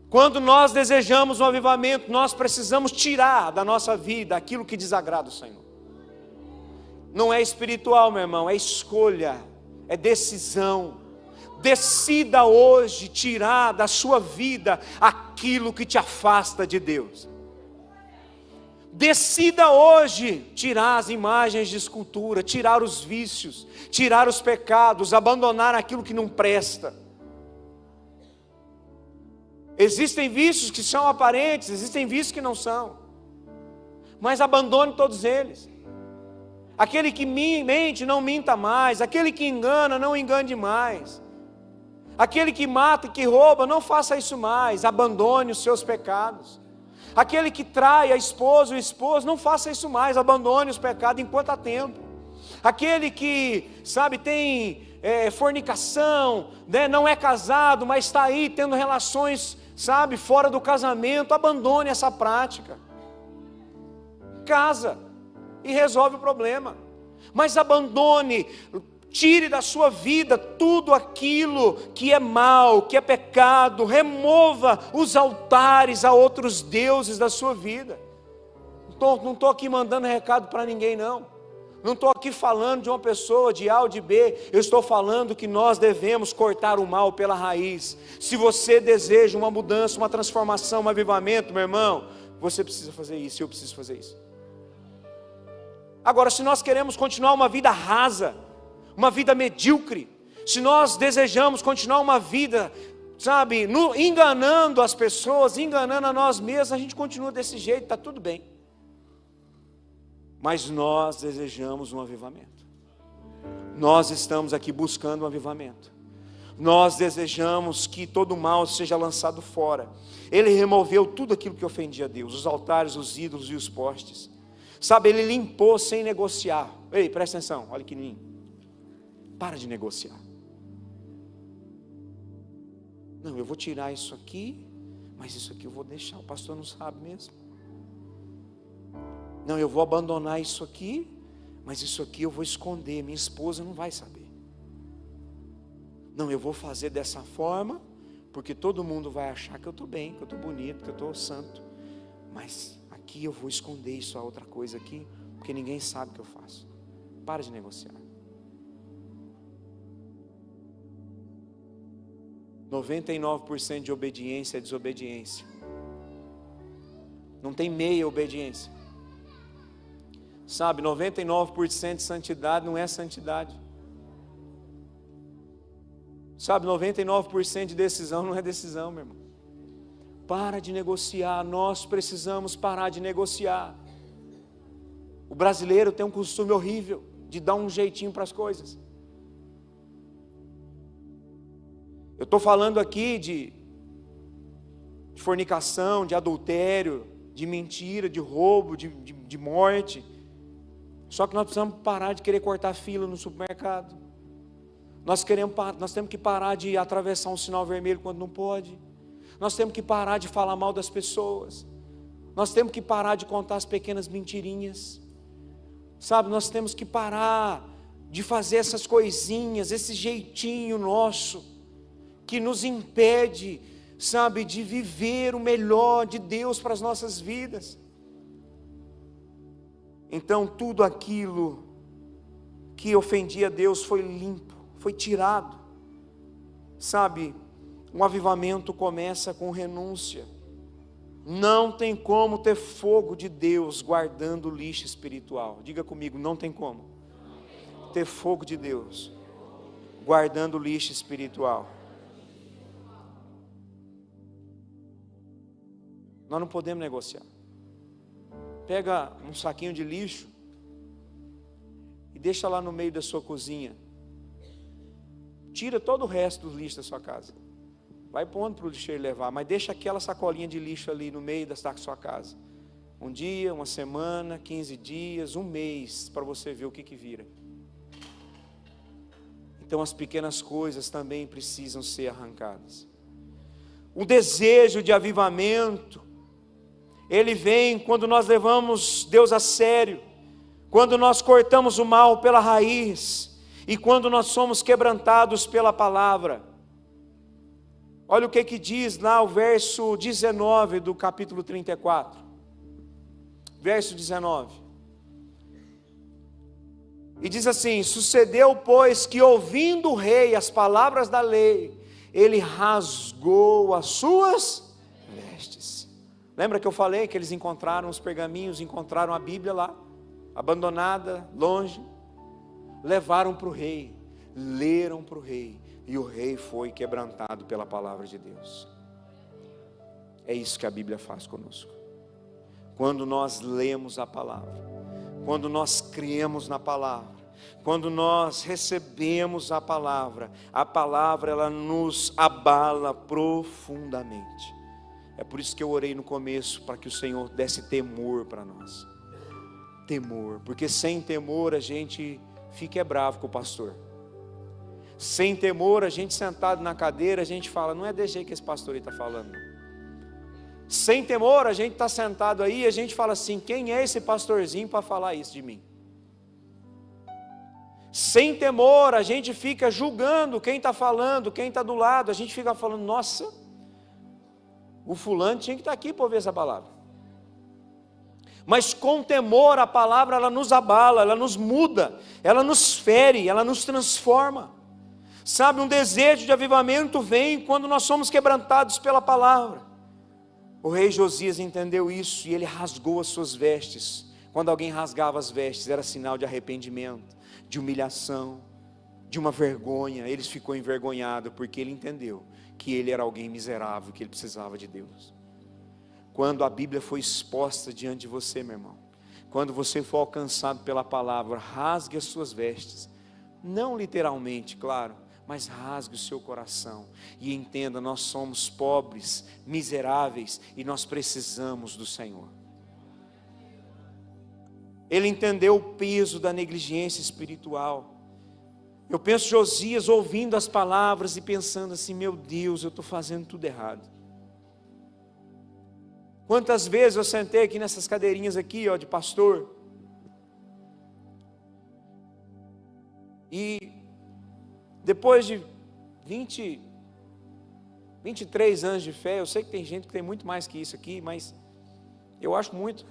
Speaker 1: Quando nós desejamos um avivamento, nós precisamos tirar da nossa vida aquilo que desagrada o Senhor. Não é espiritual, meu irmão, é escolha, é decisão. Decida hoje tirar da sua vida aquilo que te afasta de Deus. Decida hoje tirar as imagens de escultura, tirar os vícios, tirar os pecados, abandonar aquilo que não presta. Existem vícios que são aparentes, existem vícios que não são, mas abandone todos eles. Aquele que mente, não minta mais. Aquele que engana, não engane mais. Aquele que mata e que rouba, não faça isso mais. Abandone os seus pecados. Aquele que trai a esposa ou o esposo, não faça isso mais. Abandone os pecados enquanto há tempo. Aquele que, tem fornicação, né, não é casado, mas está aí tendo relações, fora do casamento, abandone essa prática. Casa e resolve o problema, mas abandone, tire da sua vida tudo aquilo que é mal, que é pecado, remova os altares a outros deuses da sua vida. Não estou aqui mandando recado para ninguém, não estou aqui falando de uma pessoa de A ou de B, eu estou falando que nós devemos cortar o mal pela raiz. Se você deseja uma mudança, uma transformação, um avivamento, meu irmão, você precisa fazer isso, eu preciso fazer isso. Agora, se nós queremos continuar uma vida rasa, uma vida medíocre, se nós desejamos continuar uma vida, enganando as pessoas, enganando a nós mesmos, a gente continua desse jeito, está tudo bem. Mas nós desejamos um avivamento. Nós estamos aqui buscando um avivamento. Nós desejamos que todo mal seja lançado fora. Ele removeu tudo aquilo que ofendia a Deus, os altares, os ídolos e os postes. Ele limpou sem negociar. Ei, presta atenção, olha que lindo. Para de negociar. Não, eu vou tirar isso aqui, mas isso aqui eu vou deixar, o pastor não sabe mesmo. Não, eu vou abandonar isso aqui, mas isso aqui eu vou esconder, minha esposa não vai saber. Não, eu vou fazer dessa forma, porque todo mundo vai achar que eu estou bem, que eu estou bonito, que eu estou santo. Mas aqui eu vou esconder isso, a outra coisa aqui, porque ninguém sabe o que eu faço. Para de negociar. 99% de obediência é desobediência. Não tem meia obediência. Sabe, 99% de santidade não é santidade. Sabe, 99% de decisão não é decisão, meu irmão. Para de negociar, nós precisamos parar de negociar. O brasileiro tem um costume horrível de dar um jeitinho para as coisas. Eu estou falando aqui de fornicação, de adultério, de mentira, de roubo, de morte. Só que nós precisamos parar de querer cortar fila no supermercado. Nós temos que parar de atravessar um sinal vermelho quando não pode. Nós temos que parar de falar mal das pessoas. Nós temos que parar de contar as pequenas mentirinhas. Sabe, nós temos que parar de fazer essas coisinhas, esse jeitinho nosso, que nos impede, sabe, de viver o melhor de Deus para as nossas vidas. Então tudo aquilo que ofendia a Deus foi limpo, foi tirado. Sabe, um avivamento começa com renúncia. Não tem como ter fogo de Deus guardando lixo espiritual. Diga comigo, não tem como ter fogo de Deus guardando lixo espiritual. Nós não podemos negociar. Pega um saquinho de lixo e deixa lá no meio da sua cozinha. Tira todo o resto do lixo da sua casa. Vai pondo para o lixeiro levar, mas deixa aquela sacolinha de lixo ali no meio da sua casa. Um dia, uma semana, 15 dias, um mês, para você ver o que vira. Então as pequenas coisas também precisam ser arrancadas. O desejo de avivamento, ele vem quando nós levamos Deus a sério, quando nós cortamos o mal pela raiz, e quando nós somos quebrantados pela palavra. Olha o que diz lá o verso 19 do capítulo 34. Verso 19. E diz assim: sucedeu, pois, que ouvindo o rei as palavras da lei, ele rasgou as suas vestes. Lembra que eu falei que eles encontraram os pergaminhos, encontraram a Bíblia lá, abandonada, longe. Levaram para o rei, leram para o rei, e o rei foi quebrantado pela palavra de Deus. É isso que a Bíblia faz conosco. Quando nós lemos a palavra, quando nós cremos na palavra, quando nós recebemos a palavra ela nos abala profundamente. É por isso que eu orei no começo, para que o Senhor desse temor para nós. Temor, porque sem temor a gente fica bravo com o pastor. Sem temor, a gente sentado na cadeira, a gente fala, não é desse jeito que esse pastor está falando. Sem temor, a gente está sentado aí, a gente fala assim, quem é esse pastorzinho para falar isso de mim? Sem temor, a gente fica julgando quem está falando, quem está do lado, a gente fica falando, nossa, o fulano tinha que estar aqui para ouvir essa palavra. Mas com temor, a palavra ela nos abala, ela nos muda, ela nos fere, ela nos transforma. Sabe, um desejo de avivamento vem quando nós somos quebrantados pela palavra. O rei Josias entendeu isso e ele rasgou as suas vestes. Quando alguém rasgava as vestes, era sinal de arrependimento, de humilhação, de uma vergonha. Ele ficou envergonhado porque ele entendeu que ele era alguém miserável, que ele precisava de Deus. Quando a Bíblia foi exposta diante de você, meu irmão, quando você for alcançado pela palavra, rasgue as suas vestes. Não literalmente, claro, mas rasgue o seu coração e entenda, nós somos pobres, miseráveis e nós precisamos do Senhor. Ele entendeu o peso da negligência espiritual. Eu penso Josias ouvindo as palavras e pensando assim, meu Deus, eu estou fazendo tudo errado. Quantas vezes eu sentei aqui nessas cadeirinhas aqui, ó, de pastor, e depois de 23 anos de fé, eu sei que tem gente que tem muito mais que isso aqui, mas eu acho muito.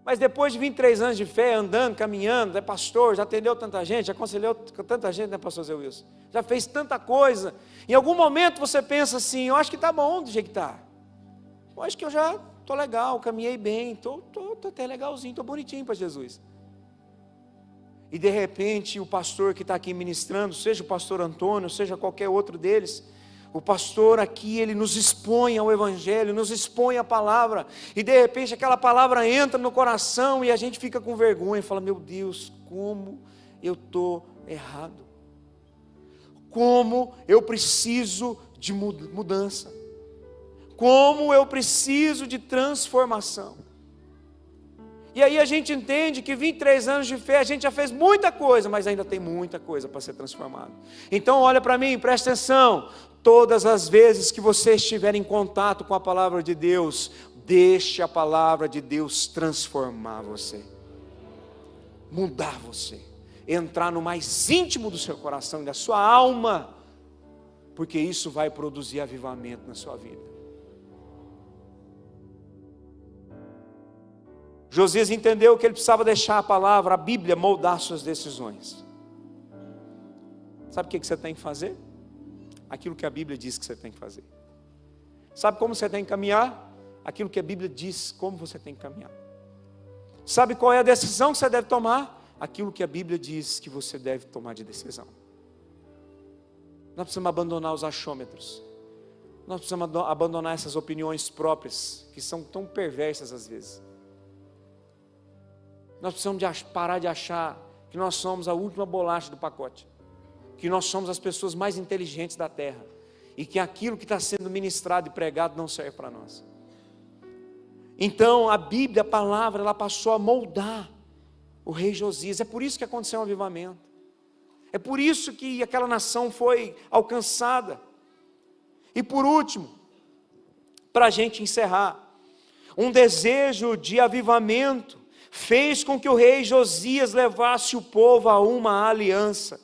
Speaker 1: Mas depois de 23 anos de fé, andando, caminhando, é pastor, já atendeu tanta gente, já aconselhou tanta gente, né, pastor Zé Wilson? Já fez tanta coisa. Em algum momento você pensa assim, eu acho que está bom do jeito que está. Eu acho que eu já estou legal, caminhei bem, estou até legalzinho, estou bonitinho para Jesus. E de repente o pastor que está aqui ministrando, seja o pastor Antônio, seja qualquer outro deles, o pastor aqui, ele nos expõe ao Evangelho, nos expõe a palavra, e de repente aquela palavra entra no coração e a gente fica com vergonha, e fala, meu Deus, como eu estou errado, como eu preciso de mudança, como eu preciso de transformação. E aí a gente entende que 23 anos de fé, a gente já fez muita coisa, mas ainda tem muita coisa para ser transformado. Então olha para mim, presta atenção, todas as vezes que você estiver em contato com a palavra de Deus, deixe a palavra de Deus transformar você, mudar você, entrar no mais íntimo do seu coração e da sua alma, porque isso vai produzir avivamento na sua vida. Josias entendeu que ele precisava deixar a palavra, a Bíblia, moldar suas decisões. Sabe o que você tem que fazer? Aquilo que a Bíblia diz que você tem que fazer. Sabe como você tem que caminhar? Aquilo que a Bíblia diz como você tem que caminhar. Sabe qual é a decisão que você deve tomar? Aquilo que a Bíblia diz que você deve tomar de decisão. Nós precisamos abandonar os achômetros. Nós precisamos abandonar essas opiniões próprias, que são tão perversas às vezes. Nós precisamos parar de achar que nós somos a última bolacha do pacote, que nós somos as pessoas mais inteligentes da terra, e que aquilo que está sendo ministrado e pregado não serve para nós. Então a Bíblia, a palavra, ela passou a moldar o rei Josias. É por isso que aconteceu um avivamento, é por isso que aquela nação foi alcançada. E por último, para a gente encerrar, um desejo de avivamento fez com que o rei Josias levasse o povo a uma aliança.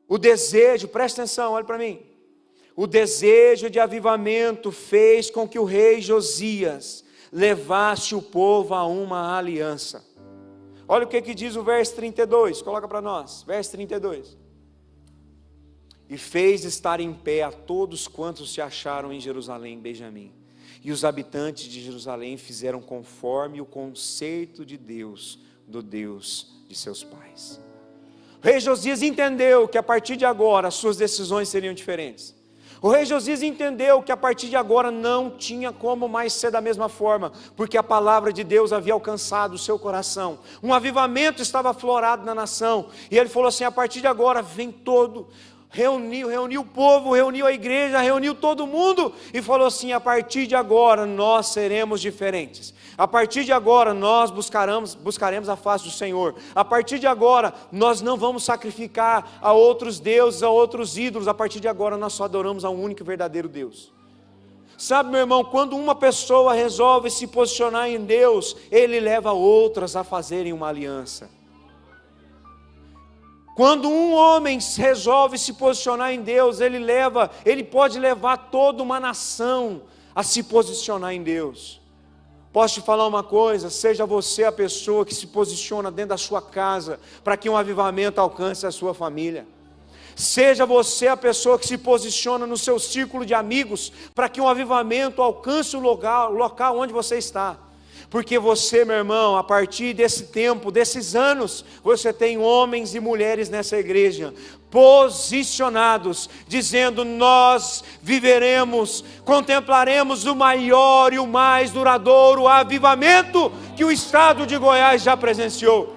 Speaker 1: O desejo, presta atenção, olha para mim. O desejo de avivamento fez com que o rei Josias levasse o povo a uma aliança. Olha o que diz o verso 32, coloca para nós, verso 32. E fez estar em pé a todos quantos se acharam em Jerusalém, Benjamim. E os habitantes de Jerusalém fizeram conforme o conceito de Deus, do Deus de seus pais. O rei Josias entendeu que a partir de agora as suas decisões seriam diferentes. O rei Josias entendeu que a partir de agora não tinha como mais ser da mesma forma, porque a palavra de Deus havia alcançado o seu coração. Um avivamento estava aflorado na nação, e ele falou assim, a partir de agora vem todo... Reuniu o povo, reuniu a igreja, reuniu todo mundo e falou assim, a partir de agora nós seremos diferentes. A partir de agora nós buscaremos a face do Senhor. A partir de agora nós não vamos sacrificar a outros deuses, a outros ídolos. A partir de agora nós só adoramos ao único e verdadeiro Deus. Sabe, meu irmão, quando uma pessoa resolve se posicionar em Deus, ele leva outras a fazerem uma aliança. Quando um homem resolve se posicionar em Deus, ele pode levar toda uma nação a se posicionar em Deus. Posso te falar uma coisa, seja você a pessoa que se posiciona dentro da sua casa, para que um avivamento alcance a sua família. Seja você a pessoa que se posiciona no seu círculo de amigos, para que um avivamento alcance o local onde você está. Porque você, meu irmão, a partir desse tempo, desses anos, você tem homens e mulheres nessa igreja, posicionados, dizendo, nós viveremos, contemplaremos o maior e o mais duradouro avivamento que o estado de Goiás já presenciou.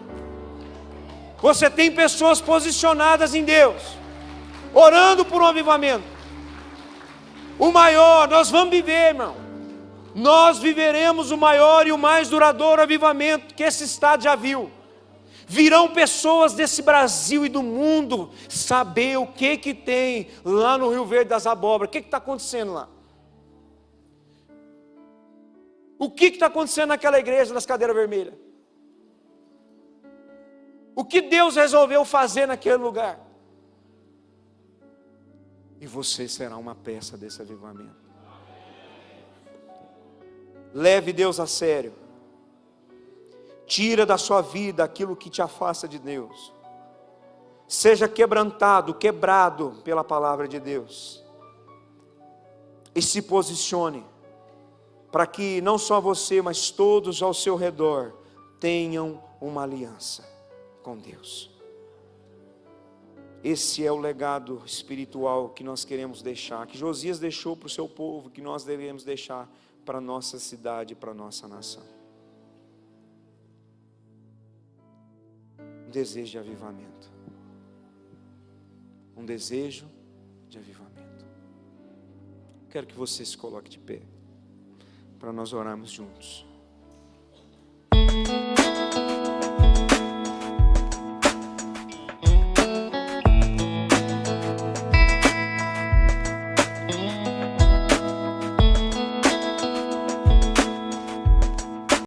Speaker 1: Você tem pessoas posicionadas em Deus, orando por um avivamento. O maior, nós vamos viver, irmão. Nós viveremos o maior e o mais duradouro avivamento que esse estado já viu. Virão pessoas desse Brasil e do mundo saber o que tem lá no Rio Verde das Abóboras. O que está acontecendo lá? O que está acontecendo naquela igreja das cadeiras vermelhas? O que Deus resolveu fazer naquele lugar? E você será uma peça desse avivamento. Leve Deus a sério. Tira da sua vida aquilo que te afasta de Deus. Seja quebrantado, quebrado pela palavra de Deus. E se posicione para que não só você, mas todos ao seu redor tenham uma aliança com Deus. Esse é o legado espiritual que nós queremos deixar, que Josias deixou para o seu povo, que nós devemos deixar para a nossa cidade, para a nossa nação. Um desejo de avivamento. Um desejo de avivamento. Quero que você se coloque de pé, para nós orarmos juntos.